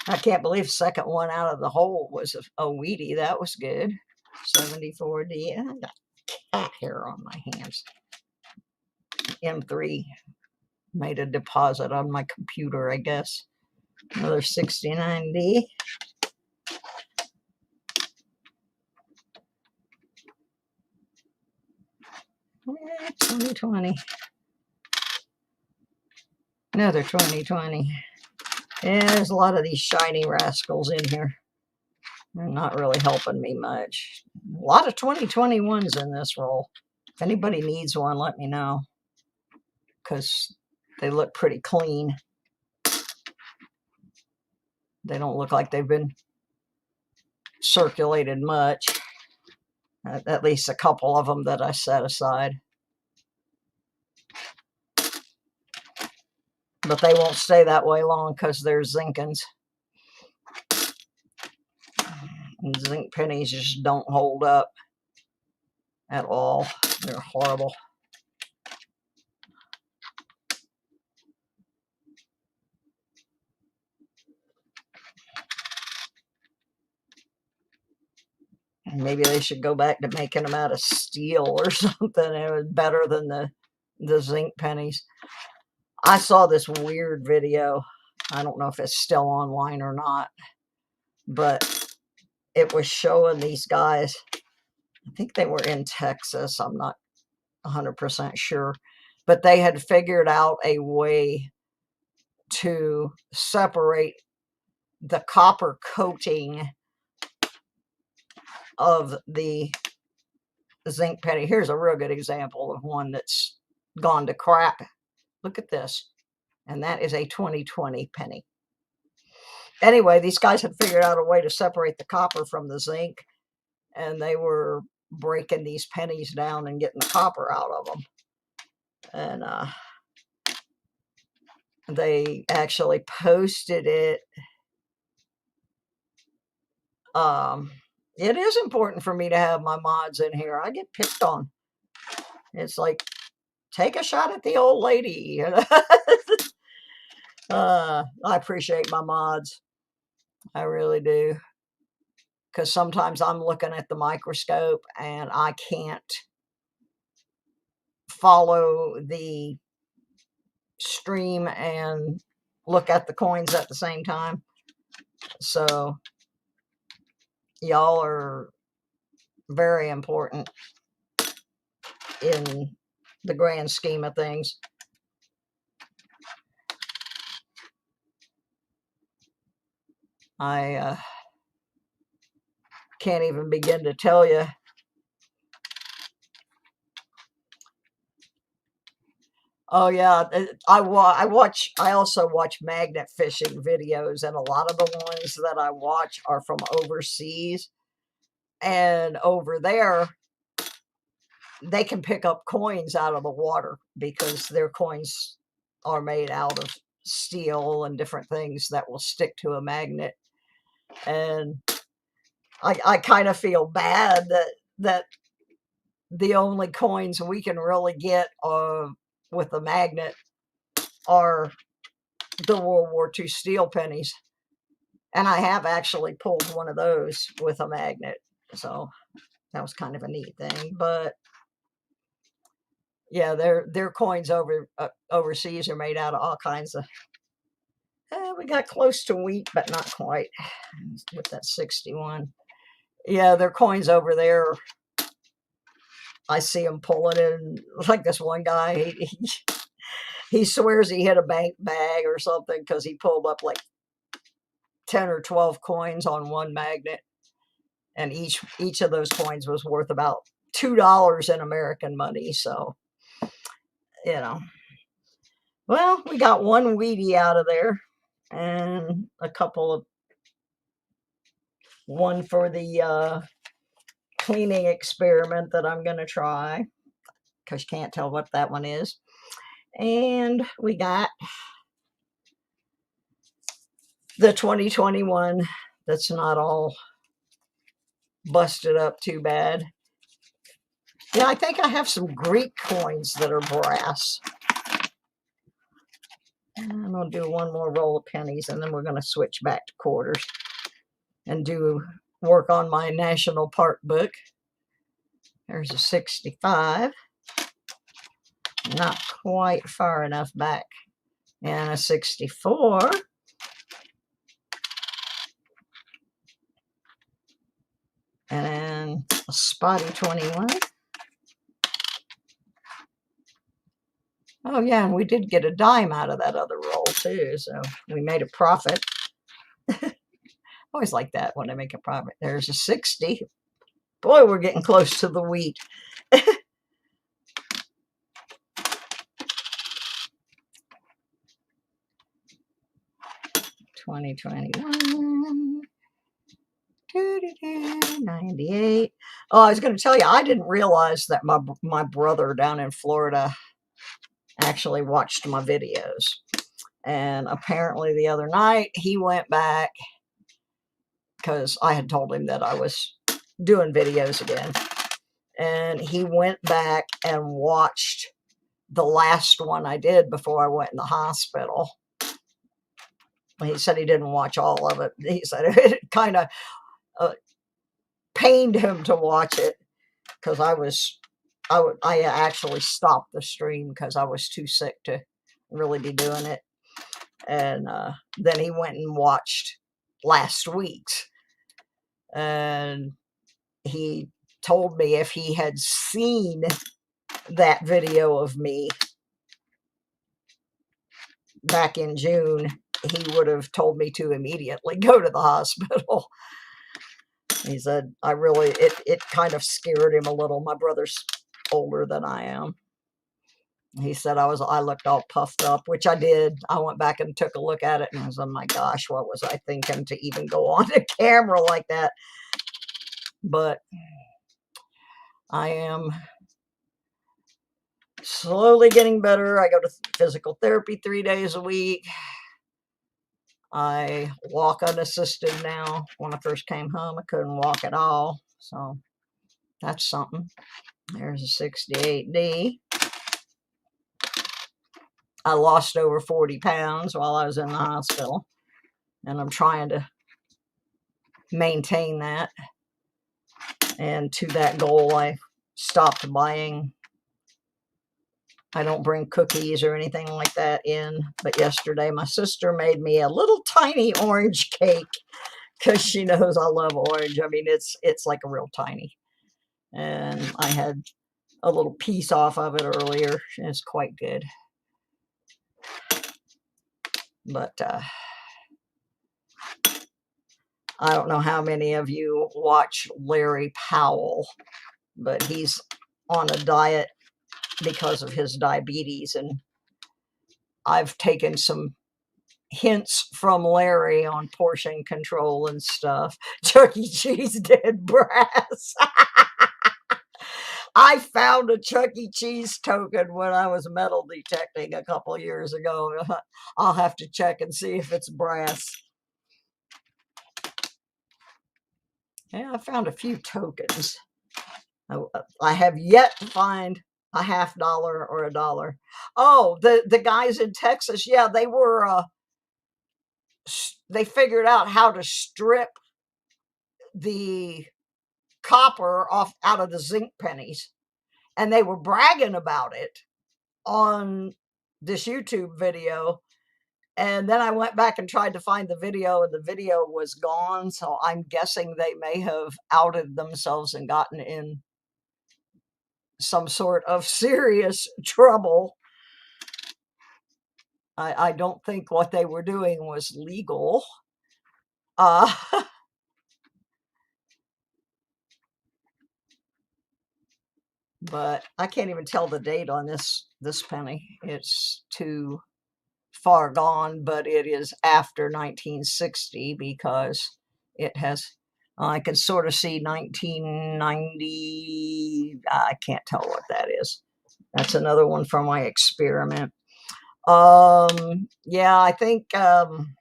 I can't believe the second one out of the hole was a Wheatie. That was good. 74D. I got cat hair on my hands. M3 made a deposit on my computer, I guess. Another 69D. 2020. Another 2020. Yeah, there's a lot of these shiny rascals in here. They're not really helping me much. A lot of 2021s in this roll. If anybody needs one, let me know, because they look pretty clean. They don't look like they've been circulated much. At least a couple of them that I set aside. But they won't stay that way long because they're Zinkins. And zinc pennies just don't hold up at all. They're horrible. Maybe they should go back to making them out of steel or something. It was better than the zinc pennies. I saw this weird video. I don't know if it's still online or not, but it was showing these guys. I think they were in Texas. I'm not 100% sure, but they had figured out a way to separate the copper coating of the zinc penny. Here's a real good example of one that's gone to crap. Look at this. And that is a 2020 penny. Anyway, these guys had figured out a way to separate the copper from the zinc, and they were breaking these pennies down and getting the copper out of them. And they actually posted it. It is important for me to have my mods in here. I get picked on. It's like, take a shot at the old lady. I appreciate my mods. I really do. Because sometimes I'm looking at the microscope and I can't follow the stream and look at the coins at the same time. So y'all are very important in the grand scheme of things. I can't even begin to tell you. Oh yeah, I also watch magnet fishing videos, and a lot of the ones that I watch are from overseas. And over there, they can pick up coins out of the water because their coins are made out of steel and different things that will stick to a magnet. And I kind of feel bad that the only coins we can really get with a magnet are the World War II steel pennies. And I have actually pulled one of those with a magnet. So that was kind of a neat thing. But yeah, their coins overseas are made out of all kinds of. We got close to wheat, but not quite. With that 61, yeah, their coins over there. I see them pulling in like this one guy. He swears he hit a bank bag or something because he pulled up like 10 or 12 coins on one magnet, and each of those coins was worth about $2 in American money. So, you know, well, we got one Wheatie out of there, and a couple of one for the cleaning experiment that I'm going to try, because you can't tell what that one is. And we got the 2021 that's not all busted up too bad. Yeah, I think I have some Greek coins that are brass. I'm going to do one more roll of pennies, and then we're going to switch back to quarters and work on my national park book. There's a 65. Not quite far enough back. And a 64. And then a spotty 21. Oh yeah, and we did get a dime out of that other roll too, so we made a profit. Always like that when I make a profit. There's a 60. Boy, we're getting close to the wheat. 2021. 98. Oh, I was going to tell you, I didn't realize that my brother down in Florida actually watched my videos. And apparently the other night he went back, because I had told him that I was doing videos again. And he went back and watched the last one I did before I went in the hospital. He said he didn't watch all of it. He said it kind of pained him to watch it, because I actually stopped the stream because I was too sick to really be doing it. And then he went and watched last week's, and he told me if he had seen that video of me back in June, he would have told me to immediately go to the hospital. He said, it kind of scared him a little. My brother's older than I am. He said I looked all puffed up, which I did. I went back and took a look at it, and I was, oh my gosh, what was I thinking to even go on the camera like that? But I am slowly getting better. I go to physical therapy 3 days a week. I walk unassisted now. When I first came home, I couldn't walk at all. So that's something. There's a 68D. I lost over 40 pounds while I was in the hospital, and I'm trying to maintain that. And to that goal, I stopped buying. I don't bring cookies or anything like that in. But yesterday, my sister made me a little tiny orange cake, because she knows I love orange. I mean, it's like a real tiny. And I had a little piece off of it earlier. It's quite good. But I don't know how many of you watch Larry Powell, but he's on a diet because of his diabetes, and I've taken some hints from Larry on portion control and stuff. Chuck E. Cheese dead brass. I found a Chuck E. Cheese token when I was metal detecting a couple years ago. I'll have to check and see if it's brass. Yeah, I found a few tokens. I have yet to find a $50 or $1. Oh, the guys in Texas, yeah, they were they figured out how to strip the copper off out of the zinc pennies, and they were bragging about it on this YouTube video. And then I went back and tried to find the video, and the video was gone. So I'm guessing they may have outed themselves and gotten in some sort of serious trouble. I don't think what they were doing was legal. Uh, but I can't even tell the date on this penny. It's too far gone, but it is after 1960 because it has, I can sort of see 1990. I can't tell what that is. That's another one from my experiment. Yeah, I think Can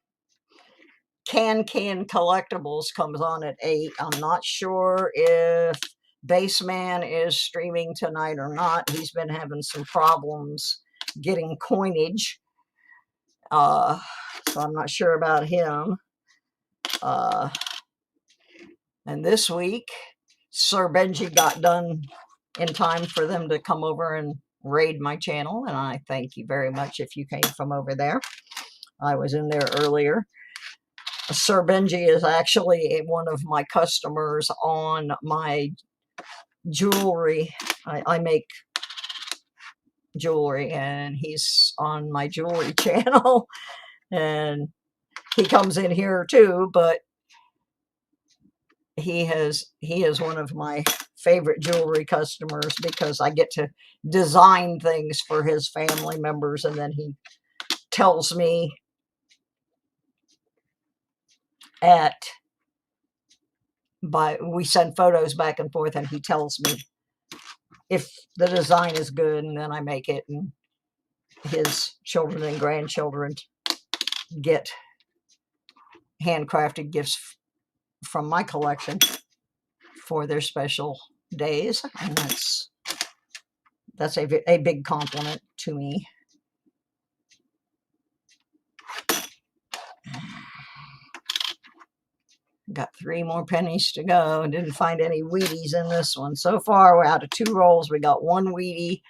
Collectibles comes on at 8. I'm not sure if Baseman is streaming tonight or not. He's been having some problems getting coinage. So I'm not sure about him. And this week, Sir Benji got done in time for them to come over and raid my channel, and I thank you very much if you came from over there. I was in there earlier. Sir Benji is actually one of my customers on my jewelry. I make jewelry, and he's on my jewelry channel, and he comes in here too, but he is one of my favorite jewelry customers because I get to design things for his family members, and then he tells me we send photos back and forth, and he tells me if the design is good, and then I make it, and his children and grandchildren get handcrafted gifts from my collection for their special days, and that's a big compliment to me. Got 3 more pennies to go. Didn't find any Wheaties in this one. So far, we're out of 2 rolls. We got 1 Wheatie,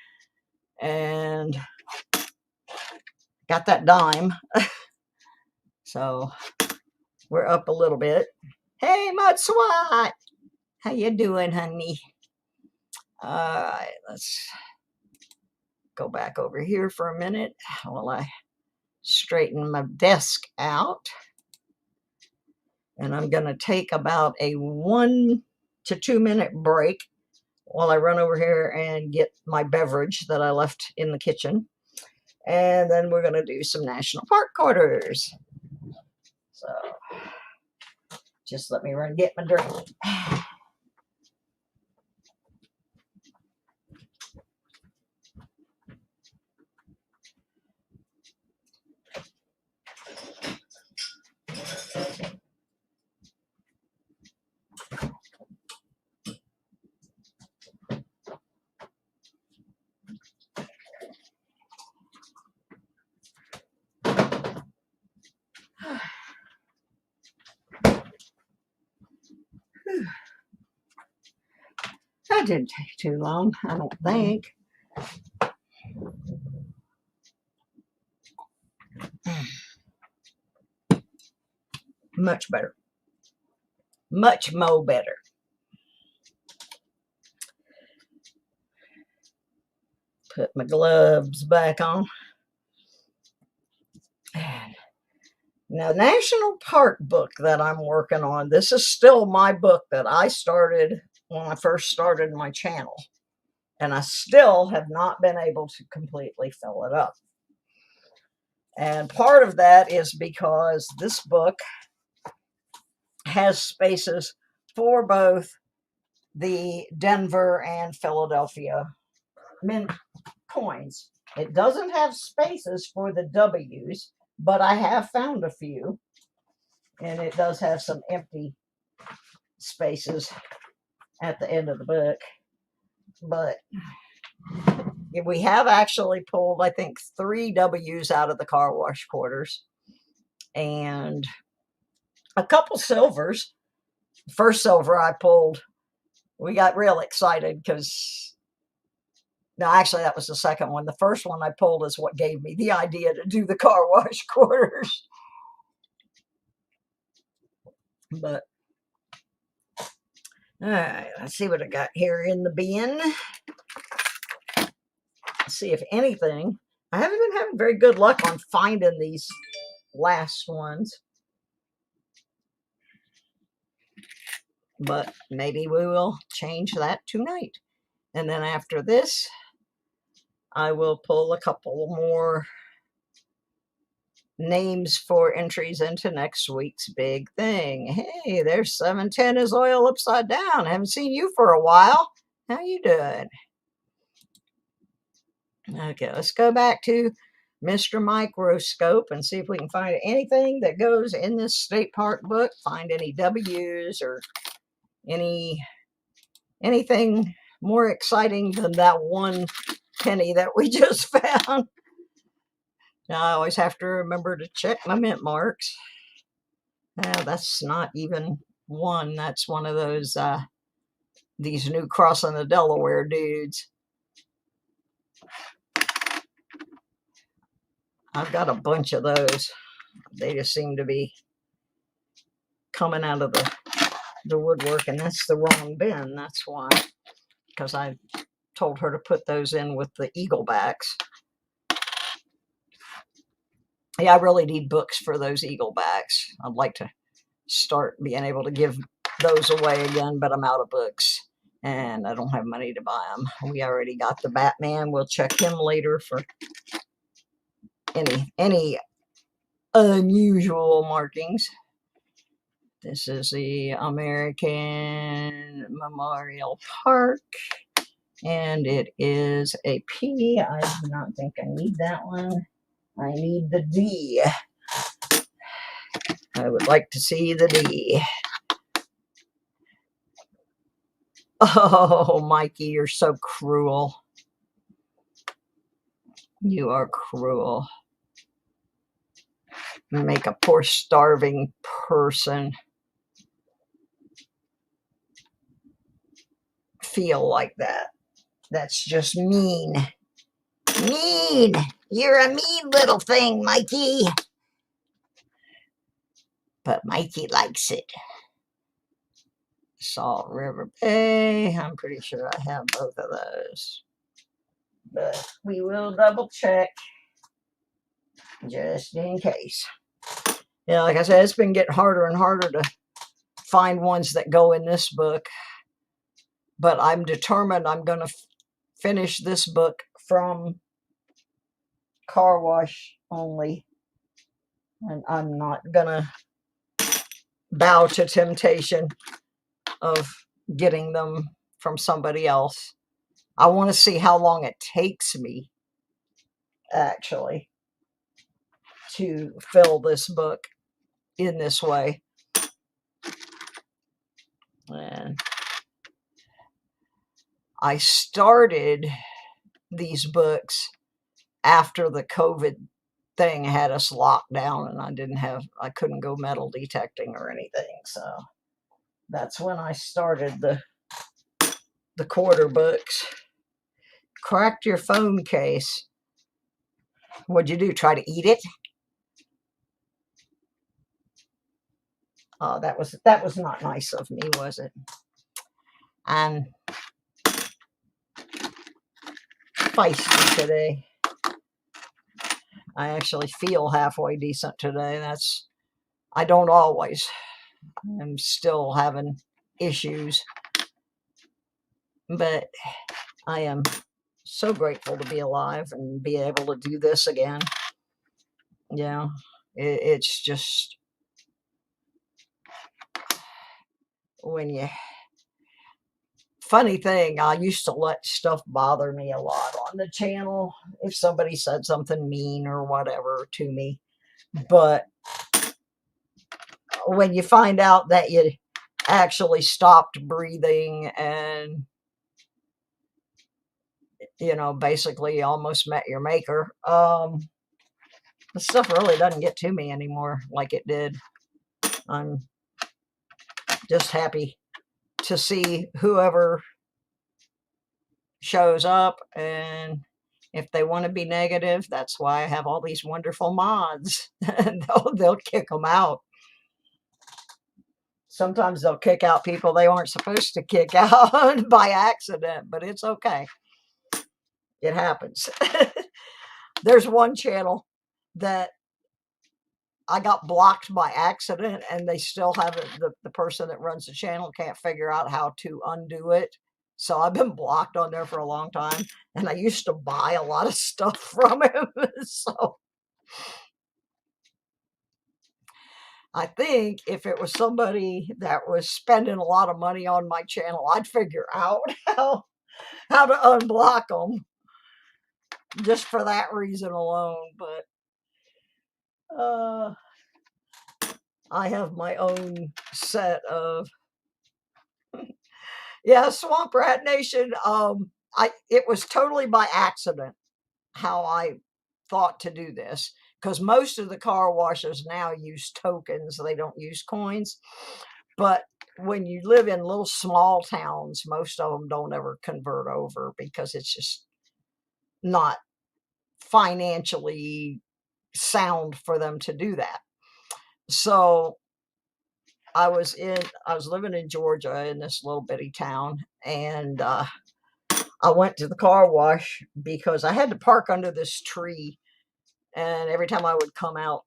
and got that dime. So we're up a little bit. Hey, Mud Swat! How you doing, honey? All right, let's go back over here for a minute while I straighten my desk out. And I'm going to take about a 1 to 2 minute break while I run over here and get my beverage that I left in the kitchen. And then we're going to do some national park quarters. So just let me run and get my drink. That didn't take too long, I don't think. Much better. Much more better. Put my gloves back on. Now, National Park book that I'm working on, this is still my book that I started when I first started my channel. And I still have not been able to completely fill it up. And part of that is because this book has spaces for both the Denver and Philadelphia mint coins. It doesn't have spaces for the W's, but I have found a few, and it does have some empty spaces at the end of the book. But we have actually pulled, I think, 3 W's out of the car wash quarters and a couple silvers. First silver I pulled, we got real excited because, no, actually that was the second one. The first one I pulled is what gave me the idea to do the car wash quarters. But all right, let's see what I got here in the bin. Let's see if anything. I haven't been having very good luck on finding these last ones, but maybe we will change that tonight. And then after this, I will pull a couple more names for entries into next week's big thing. Hey, there's 710 is oil upside down. I haven't seen you for a while. How you doing? Okay, let's go back to Mr. Microscope and see if we can find anything that goes in this state park book. Find any W's or anything more exciting than that one penny that we just found. Now I always have to remember to check my mint marks. That's not even one. That's one of those these new crossing the Delaware dudes. I've got a bunch of those. They just seem to be coming out of the woodwork, and that's the wrong bin. That's why, because I told her to put those in with the eagle backs. Yeah, I really need books for those eagle backs. I'd like to start being able to give those away again, but I'm out of books and I don't have money to buy them. We already got the Batman. We'll check him later for any unusual markings. This is the American Memorial Park, and it is a P. I do not think I need that one. I need the D. I would like to see the D. Oh, Mikey, you're so cruel. You are cruel. Make a poor starving person feel like that. That's just mean. Mean! You're a mean little thing, Mikey. But Mikey likes it. Salt River Bay. I'm pretty sure I have both of those. But we will double check just in case. Yeah, like I said, it's been getting harder and harder to find ones that go in this book. But I'm determined I'm going to finish this book from car wash only. And I'm not going to bow to temptation of getting them from somebody else. I want to see how long it takes me, actually, to fill this book in this way. And I started these books after the COVID thing had us locked down, and I couldn't go metal detecting or anything. So that's when I started the quarter books. Cracked your phone case. What'd you do? Try to eat it? Oh, that was not nice of me, was it? I'm feisty today. I actually feel halfway decent today. I don't always. I'm still having issues. But I am so grateful to be alive and be able to do this again. Yeah, it's just when funny thing, I used to let stuff bother me a lot on the channel if somebody said something mean or whatever to me. But when you find out that you actually stopped breathing and, you know, basically almost met your maker, the stuff really doesn't get to me anymore like it did. I'm just happy to see whoever shows up, and if they want to be negative, that's why I have all these wonderful mods. And they'll kick them out. Sometimes they'll kick out people they aren't supposed to kick out by accident, but it's okay. It happens. There's one channel that I got blocked by accident, and they still haven't, the person that runs the channel can't figure out how to undo it. So I've been blocked on there for a long time, and I used to buy a lot of stuff from him. So I think if it was somebody that was spending a lot of money on my channel, I'd figure out how to unblock them just for that reason alone. But I have my own set of, yeah, Swamp Rat Nation. It was totally by accident how I thought to do this, because most of the car washes now use tokens, they don't use coins. But when you live in little small towns, most of them don't ever convert over because it's just not financially sound for them to do that. So I was living in Georgia in this little bitty town, and I went to the car wash because I had to park under this tree, and every time I would come out,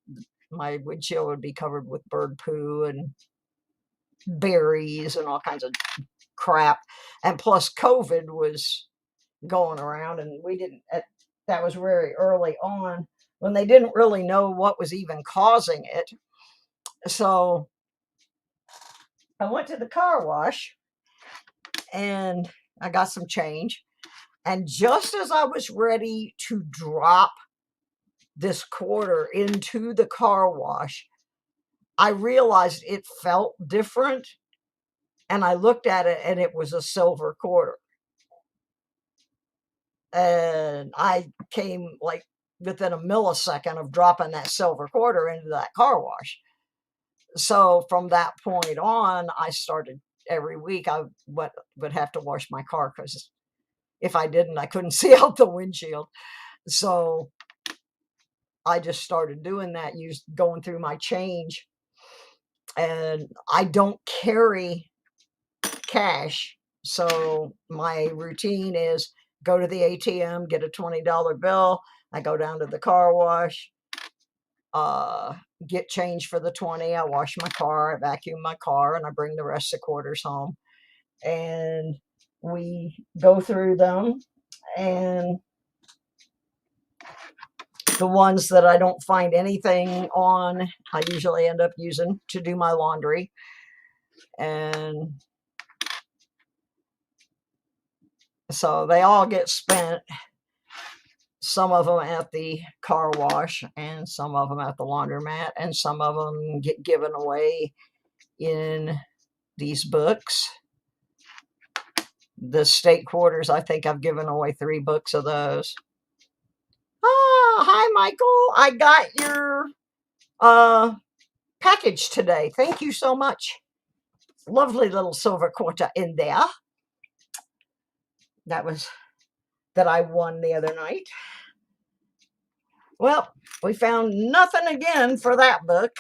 my windshield would be covered with bird poo and berries and all kinds of crap. And plus COVID was going around, and we didn't, that was very early on when they didn't really know what was even causing it. So I went to the car wash and I got some change. And just as I was ready to drop this quarter into the car wash, I realized it felt different. And I looked at it, and it was a silver quarter. And I came like within a millisecond of dropping that silver quarter into that car wash. So from that point on, I started every week. I would have to wash my car, because if I didn't, I couldn't see out the windshield. So I just started doing that, going through my change. And I don't carry cash. So my routine is go to the ATM, get a $20 bill. I go down to the car wash, get change for the 20. I wash my car, I vacuum my car, and I bring the rest of the quarters home. And we go through them, and the ones that I don't find anything on, I usually end up using to do my laundry. And so they all get spent, some of them at the car wash, and some of them at the laundromat, and some of them get given away in these books. The state quarters, I think I've given away 3 books of those. Oh, hi, Michael. I got your package today. Thank you so much. Lovely little silver quarter in there. That I won the other night. Well, we found nothing again for that book,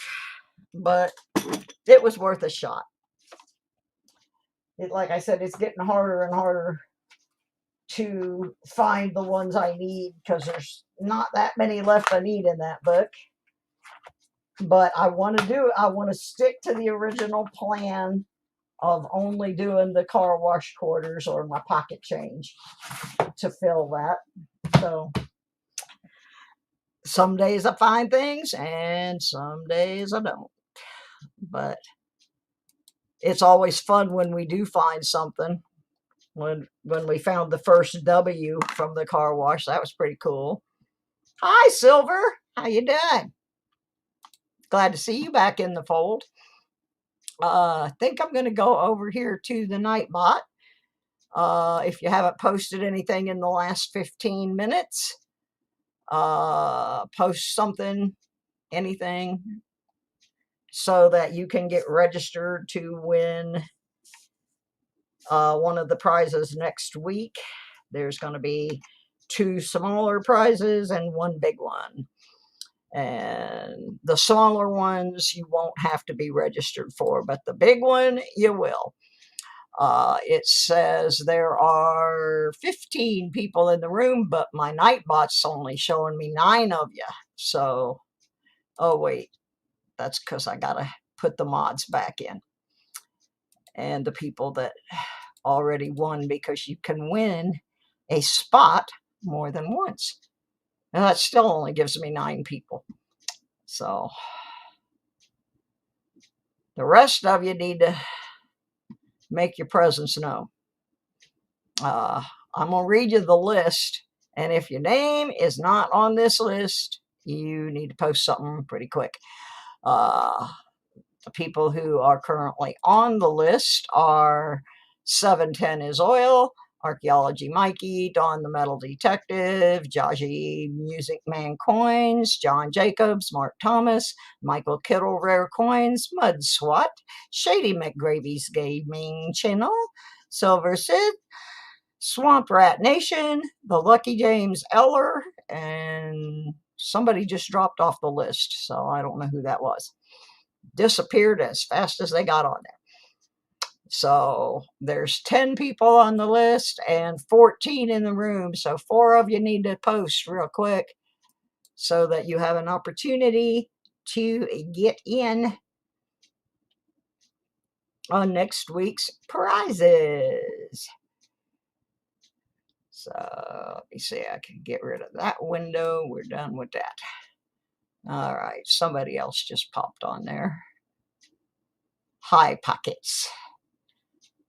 but it was worth a shot. Like I said, it's getting harder and harder to find the ones I need, because there's not that many left I need in that book. But I want to stick to the original plan of only doing the car wash quarters or my pocket change to fill that. So some days I find things and some days I don't. But it's always fun when we do find something. when we found the first W from the car wash. That was pretty cool. Hi, Silver. How you doing? Glad to see you back in the fold. I think I'm going to go over here to the Nightbot. If you haven't posted anything in the last 15 minutes, post something, anything, so that you can get registered to win one of the prizes next week. There's going to be 2 smaller prizes and 1 big one. And the smaller ones you won't have to be registered for, but the big one you will. It says there are 15 people in the room, but my Nightbot's only showing me 9 of you. So, oh wait, that's because I gotta put the mods back in. And the people that already won, because you can win a spot more than once. And that still only gives me 9 people. So the rest of you need to make your presence known. I'm going to read you the list. And if your name is not on this list, you need to post something pretty quick. The people who are currently on the list are 710 is Oil, Archaeology Mikey, Don the Metal Detective, Jaji Music Man Coins, John Jacobs, Mark Thomas, Michael Kittle Rare Coins, Mud Swat, Shady McGravy's Gaming Channel, Silver Sid, Swamp Rat Nation, the Lucky James Eller, and somebody just dropped off the list, so I don't know who that was. Disappeared as fast as they got on there. So there's 10 people on the list and 14 in the room. So 4 of you need to post real quick so that you have an opportunity to get in on next week's prizes. So let me see, I can get rid of that window. We're done with that. All right, somebody else just popped on there. High Pockets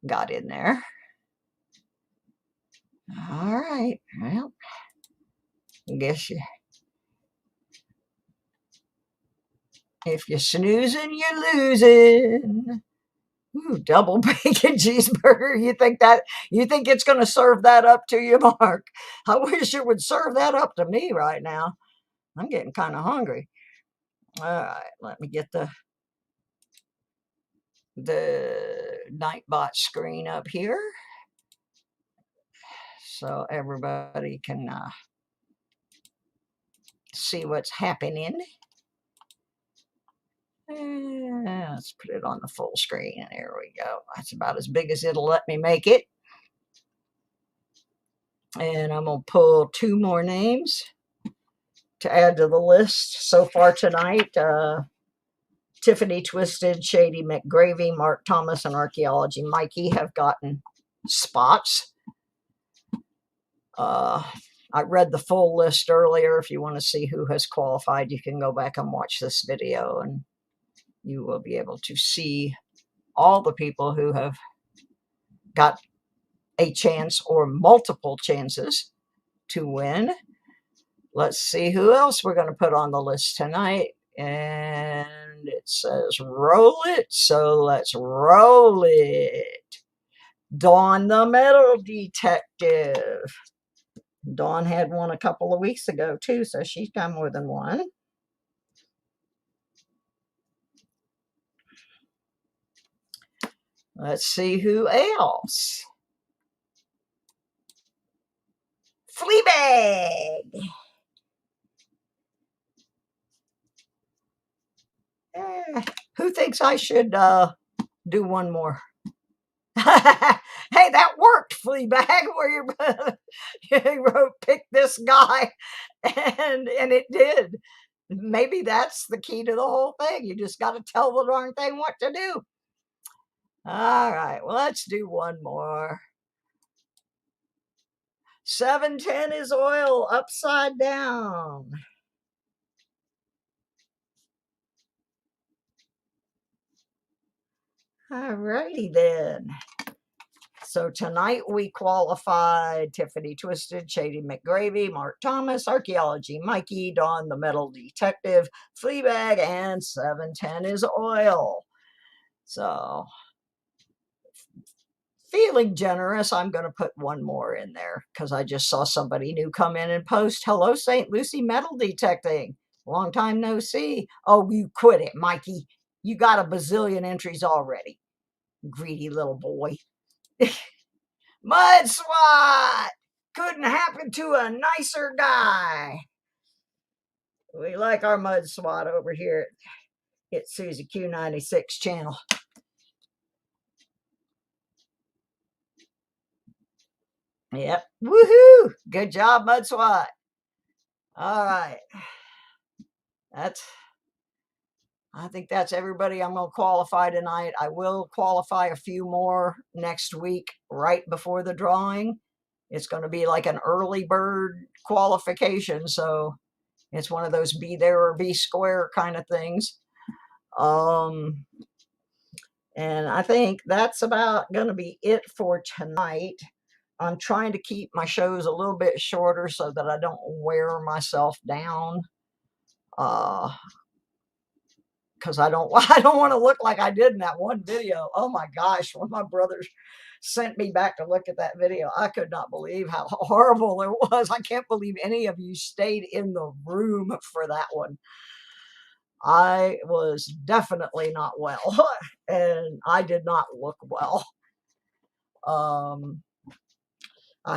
got in there. All right, well, I guess if you're snoozing, you're losing. Ooh, double bacon cheeseburger. You think it's going to serve that up to you, Mark? I wish it would serve that up to me right now. I'm getting kind of hungry. All right, let me get the Nightbot screen up here so everybody can see what's happening. Let's put it on the full screen. And there we go. That's about as big as it'll let me make it. And I'm going to pull 2 more names to add to the list so far tonight. Tiffany Twisted, Shady McGravy, Mark Thomas, and Archaeology Mikey have gotten spots. I read the full list earlier. If you want to see who has qualified, you can go back and watch this video, and you will be able to see all the people who have got a chance or multiple chances to win. Let's see who else we're going to put on the list tonight. And it says roll it, so let's roll it. Dawn the Metal Detective. Dawn had one a couple of weeks ago too, so she's got more than one. Let's see who else. Fleabag. Who thinks I should do one more? Hey, that worked, Fleabag, where you wrote pick this guy, and it did. Maybe that's the key to the whole thing. You just got to tell the darn thing what to do. All right, well, let's do one more. 710 is Oil, upside down. All righty then. So tonight we qualified Tiffany Twisted, Shady McGravy, Mark Thomas, Archaeology Mikey, Dawn the Metal Detective, Fleabag, and 710 is Oil. So feeling generous, I'm going to put one more in there because I just saw somebody new come in and post, hello, St. Lucie Metal Detecting. Long time no see. Oh, you quit it, Mikey. You got a bazillion entries already. Greedy little boy. Mud SWAT! Couldn't happen to a nicer guy. We like our Mud SWAT over here at Susie Q96 channel. Yep. Woohoo! Good job, Mud SWAT. All right. I think that's everybody I'm going to qualify tonight. I will qualify a few more next week, right before the drawing. It's going to be like an early bird qualification, so it's one of those be there or be square kind of things. And I think that's about going to be it for tonight. I'm trying to keep my shows a little bit shorter so that I don't wear myself down. Because I don't want to look like I did in that one video. Oh my gosh, when my brothers sent me back to look at that video, I could not believe how horrible it was. I can't believe any of you stayed in the room for that one. I was definitely not well, and I did not look well.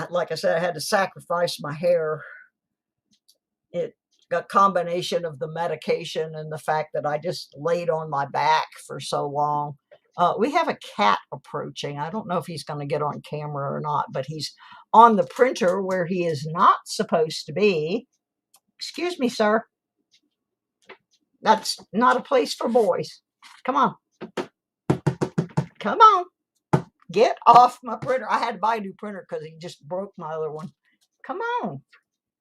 Like I said, I had to sacrifice my hair. It a combination of the medication and the fact that I just laid on my back for so long. We have a cat approaching. I don't know if he's going to get on camera or not, but he's on the printer where he is not supposed to be. Excuse me, sir. That's not a place for boys. Come on. Come on. Get off my printer. I had to buy a new printer because he just broke my other one. Come on.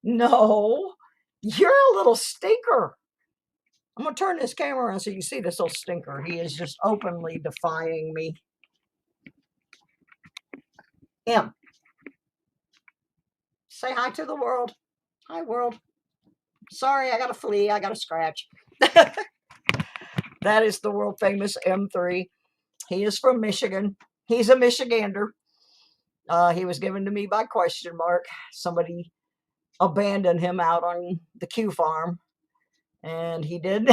No. You're a little stinker. I'm going to turn this camera around so you can see this little stinker. He is just openly defying me. Him. Say hi to the world. Hi, world. Sorry, I got a flea. I got a scratch. That is the world famous M3. He is from Michigan. He's a Michigander. He was given to me by question mark. Somebody abandoned him out on the Q farm. And he did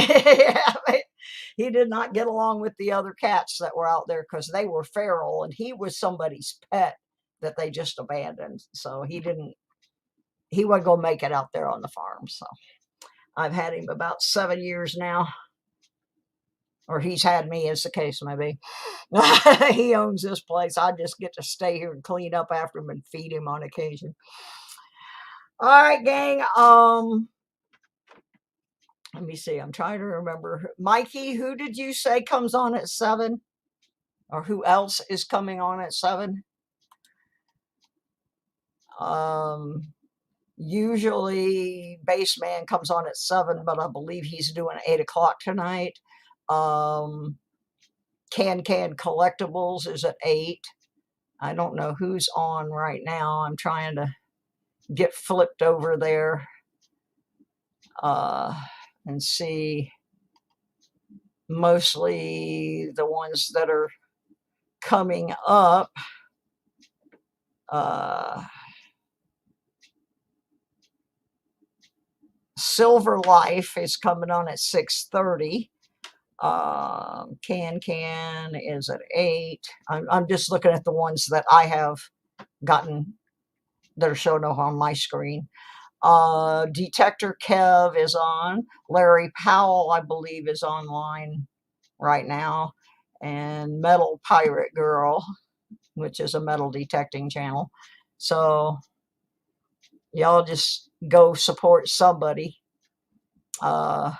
he did not get along with the other cats that were out there because they were feral, and he was somebody's pet that they just abandoned. So he wasn't gonna make it out there on the farm. So I've had him about 7 years now, or he's had me, as the case may be. He owns this place. I just get to stay here and clean up after him and feed him on occasion. All right, gang. Let me see. I'm trying to remember. Mikey, who did you say comes on at 7? Or who else is coming on at 7? Usually Bassman comes on at 7, but I believe he's doing 8 o'clock tonight. Can Collectibles is at 8. I don't know who's on right now. I'm trying to get flipped over there and see. Mostly the ones that are coming up. Silver Life is coming on at 6:30. Can is at 8. I'm just looking at the ones that I have gotten that are showing up on my screen. Detector Kev is on. Larry Powell, I believe, is online right now. And Metal Pirate Girl, which is a metal detecting channel. So y'all just go support somebody. I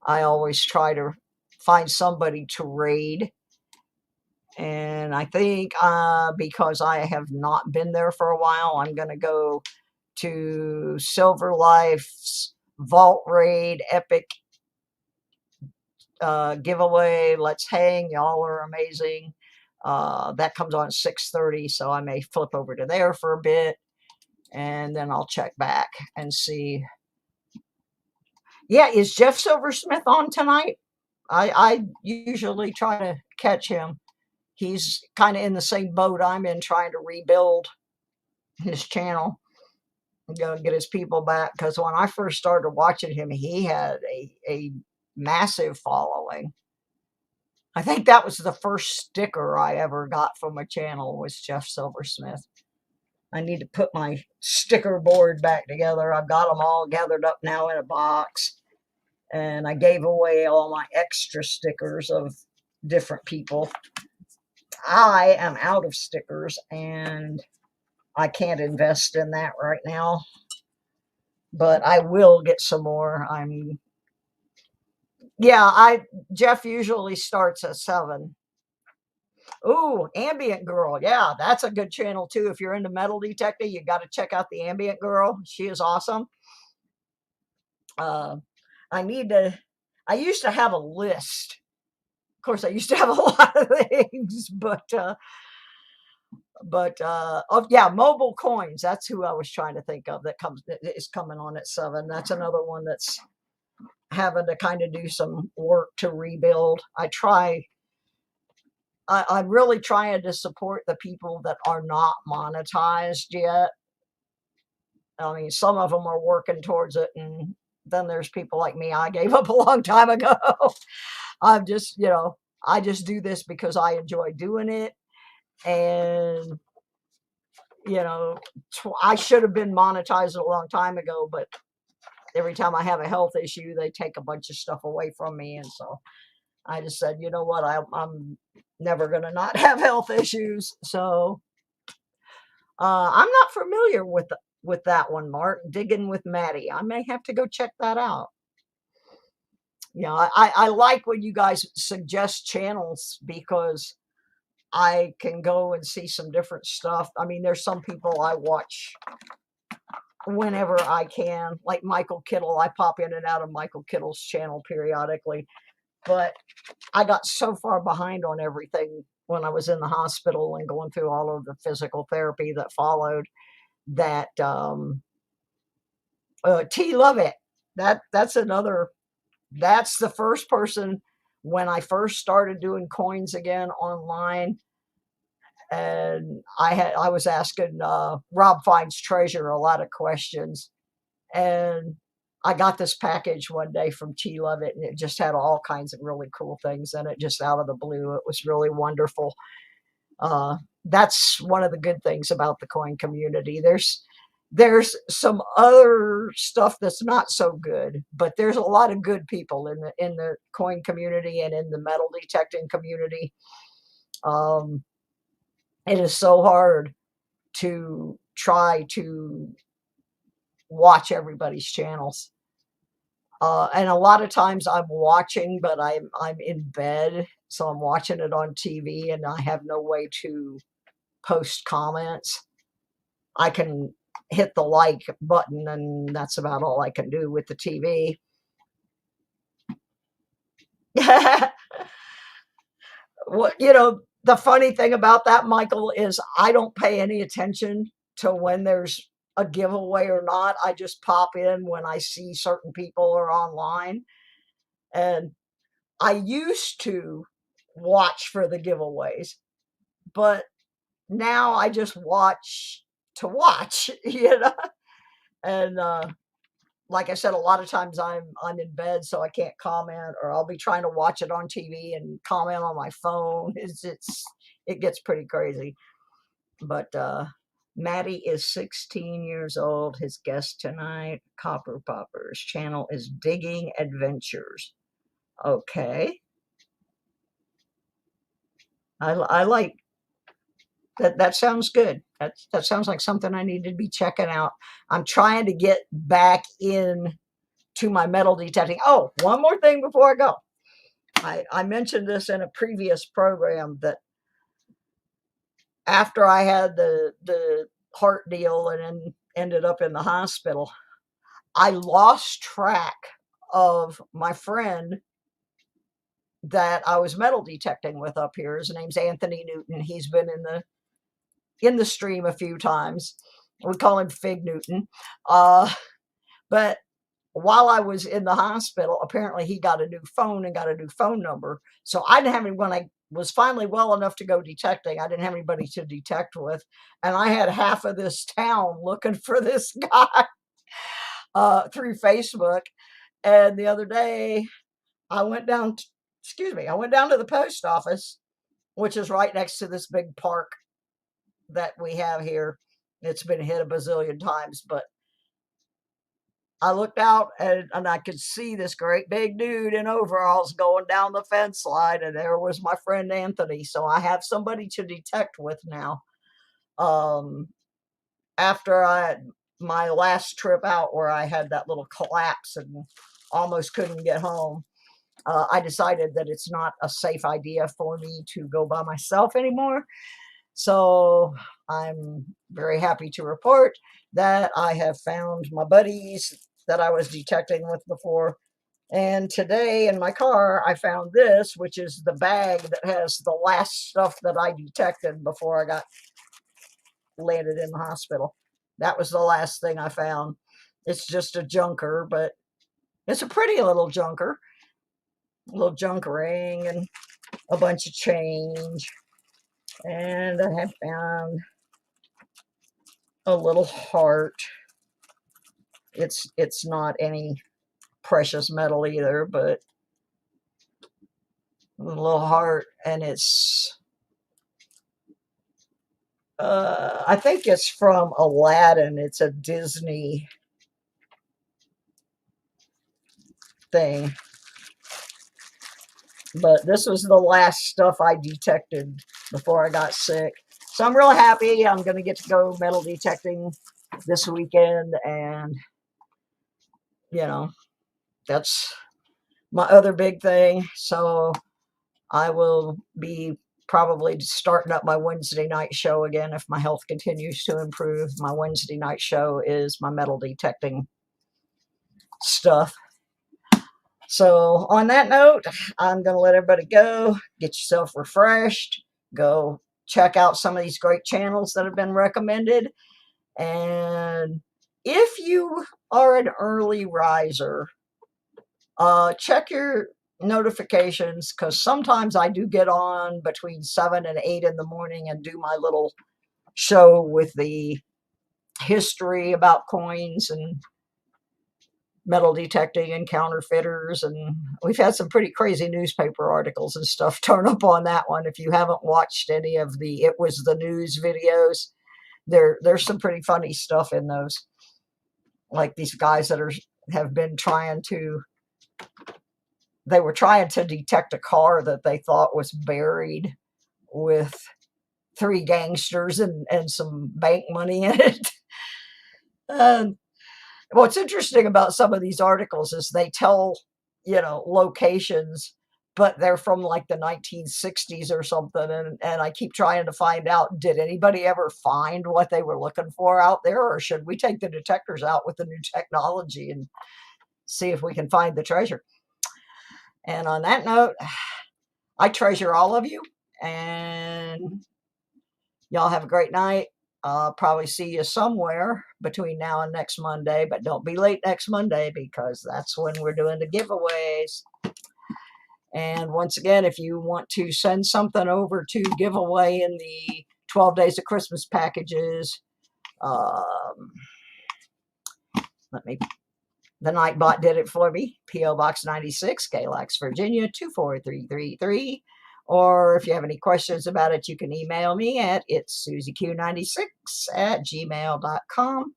always try to find somebody to raid. And I think because I have not been there for a while, I'm going to go to Silver Life's Vault Raid Epic giveaway. Let's hang. Y'all are amazing. That comes on at 6:30, so I may flip over to there for a bit, and then I'll check back and see. Yeah, is Jeff Silversmith on tonight? I usually try to catch him. He's kind of in the same boat I'm in, trying to rebuild his channel, get his people back. Because when I first started watching him, he had a massive following. I think that was the first sticker I ever got from a channel, was Jeff Silversmith. I need to put my sticker board back together. I've got them all gathered up now in a box. And I gave away all my extra stickers of different people. I am out of stickers, and I can't invest in that right now. But I will get some more. Jeff usually starts at 7. Ooh, Ambient Girl. Yeah, that's a good channel too. If you're into metal detecting, you got to check out the Ambient Girl. She is awesome. Uh, I used to have a list. Of course, I used to have a lot of things, oh yeah, Mobile Coins. That's who I was trying to think of. That is coming on at 7. That's another one that's having to kind of do some work to rebuild. I'm really trying to support the people that are not monetized yet. I mean, some of them are working towards it, and then there's people like me. I gave up a long time ago. I'm just, I just do this because I enjoy doing it. And, I should have been monetized a long time ago, but every time I have a health issue, they take a bunch of stuff away from me. And so I just said, you know what, I'm never going to not have health issues. So I'm not familiar with that one, Mark. Digging with Maddie. I may have to go check that out. I like when you guys suggest channels, because I can go and see some different stuff. I mean, there's some people I watch whenever I can, like Michael Kittle. I pop in and out of Michael Kittle's channel periodically, but I got so far behind on everything when I was in the hospital and going through all of the physical therapy that followed, that T Lovett, that's the first person when I first started doing coins again online. And I was asking Rob Finds Treasure a lot of questions, and I got this package one day from T Lovett, and it just had all kinds of really cool things in it, just out of the blue. It was really wonderful. That's one of the good things about the coin community. There's some other stuff that's not so good, but there's a lot of good people in the coin community and in the metal detecting community. It is so hard to try to watch everybody's channels. And a lot of times I'm watching, but I'm in bed, so I'm watching it on TV, and I have no way to post comments. I can hit the like button, and that's about all I can do with the TV. Well, the funny thing about that, Michael, is I don't pay any attention to when there's a giveaway or not. I just pop in when I see certain people are online. And I used to watch for the giveaways, but now I just watch to watch, And like I said, a lot of times I'm in bed, so I can't comment, or I'll be trying to watch it on TV and comment on my phone. It gets pretty crazy. But Maddie is 16 years old. His guest tonight, Copper Popper's channel is Digging Adventures. Okay. I like that. That sounds good. That sounds like something I need to be checking out. I'm trying to get back in to my metal detecting. Oh, one more thing before I go. I mentioned this in a previous program, that after I had the heart deal and then ended up in the hospital, I lost track of my friend that I was metal detecting with up here. His name's Anthony Newton. He's been in the stream a few times. We call him Fig Newton. But while I was in the hospital, apparently he got a new phone and got a new phone number. So I didn't have any, when I was finally well enough to go detecting, I didn't have anybody to detect with. And I had half of this town looking for this guy through Facebook. And the other day I went down, I went down to the post office, which is right next to this big park that we have here. It's been hit a bazillion times, but I looked out and I could see this great big dude in overalls going down the fence line, and there was my friend Anthony. So I have somebody to detect with now. Um, After my last trip out where I had that little collapse and almost couldn't get home, I decided that it's not a safe idea for me to go by myself anymore. So I'm very happy to report that I have found my buddies that I was detecting with before. And today in my car, I found this, which is the bag that has the last stuff that I detected before I got landed in the hospital. That was the last thing I found. It's just a junker, but it's a pretty little junker. A little junk ring and a bunch of change. And I had found a little heart. It's not any precious metal either, but a little heart, and it's I think it's from Aladdin. It's a Disney thing. But this was the last stuff I detected before I got sick. So I'm real happy. I'm going to get to go metal detecting this weekend, and that's my other big thing. So I will be probably starting up my Wednesday night show again if my health continues to improve. My Wednesday night show is my metal detecting stuff. So on that note, I'm going to let everybody go. Get yourself refreshed. Go check out some of these great channels that have been recommended. And if you are an early riser, check your notifications, because sometimes I do get on between 7 and 8 in the morning and do my little show with the history about coins and metal detecting and counterfeiters, and we've had some pretty crazy newspaper articles and stuff turn up on that one. If you haven't watched any of the It Was the News videos, there's some pretty funny stuff in those, like these guys that have been trying to detect a car that they thought was buried with 3 gangsters and some bank money in it. And what's interesting about some of these articles is they tell, locations, but they're from like the 1960s or something. And I keep trying to find out, did anybody ever find what they were looking for out there? Or should we take the detectors out with the new technology and see if we can find the treasure? And on that note, I treasure all of you, and y'all have a great night. I'll probably see you somewhere between now and next Monday, but don't be late next Monday because that's when we're doing the giveaways. And once again, if you want to send something over to give away in the 12 Days of Christmas packages, the Nightbot did it for me. P.O. Box 96, Galax, Virginia, 24333. Or if you have any questions about it, you can email me at itssusieq96@gmail.com.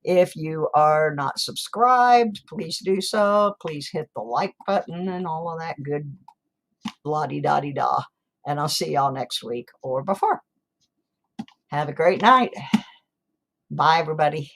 If you are not subscribed, please do so. Please hit the like button and all of that good la-di-da-di-da. And I'll see y'all next week or before. Have a great night. Bye, everybody.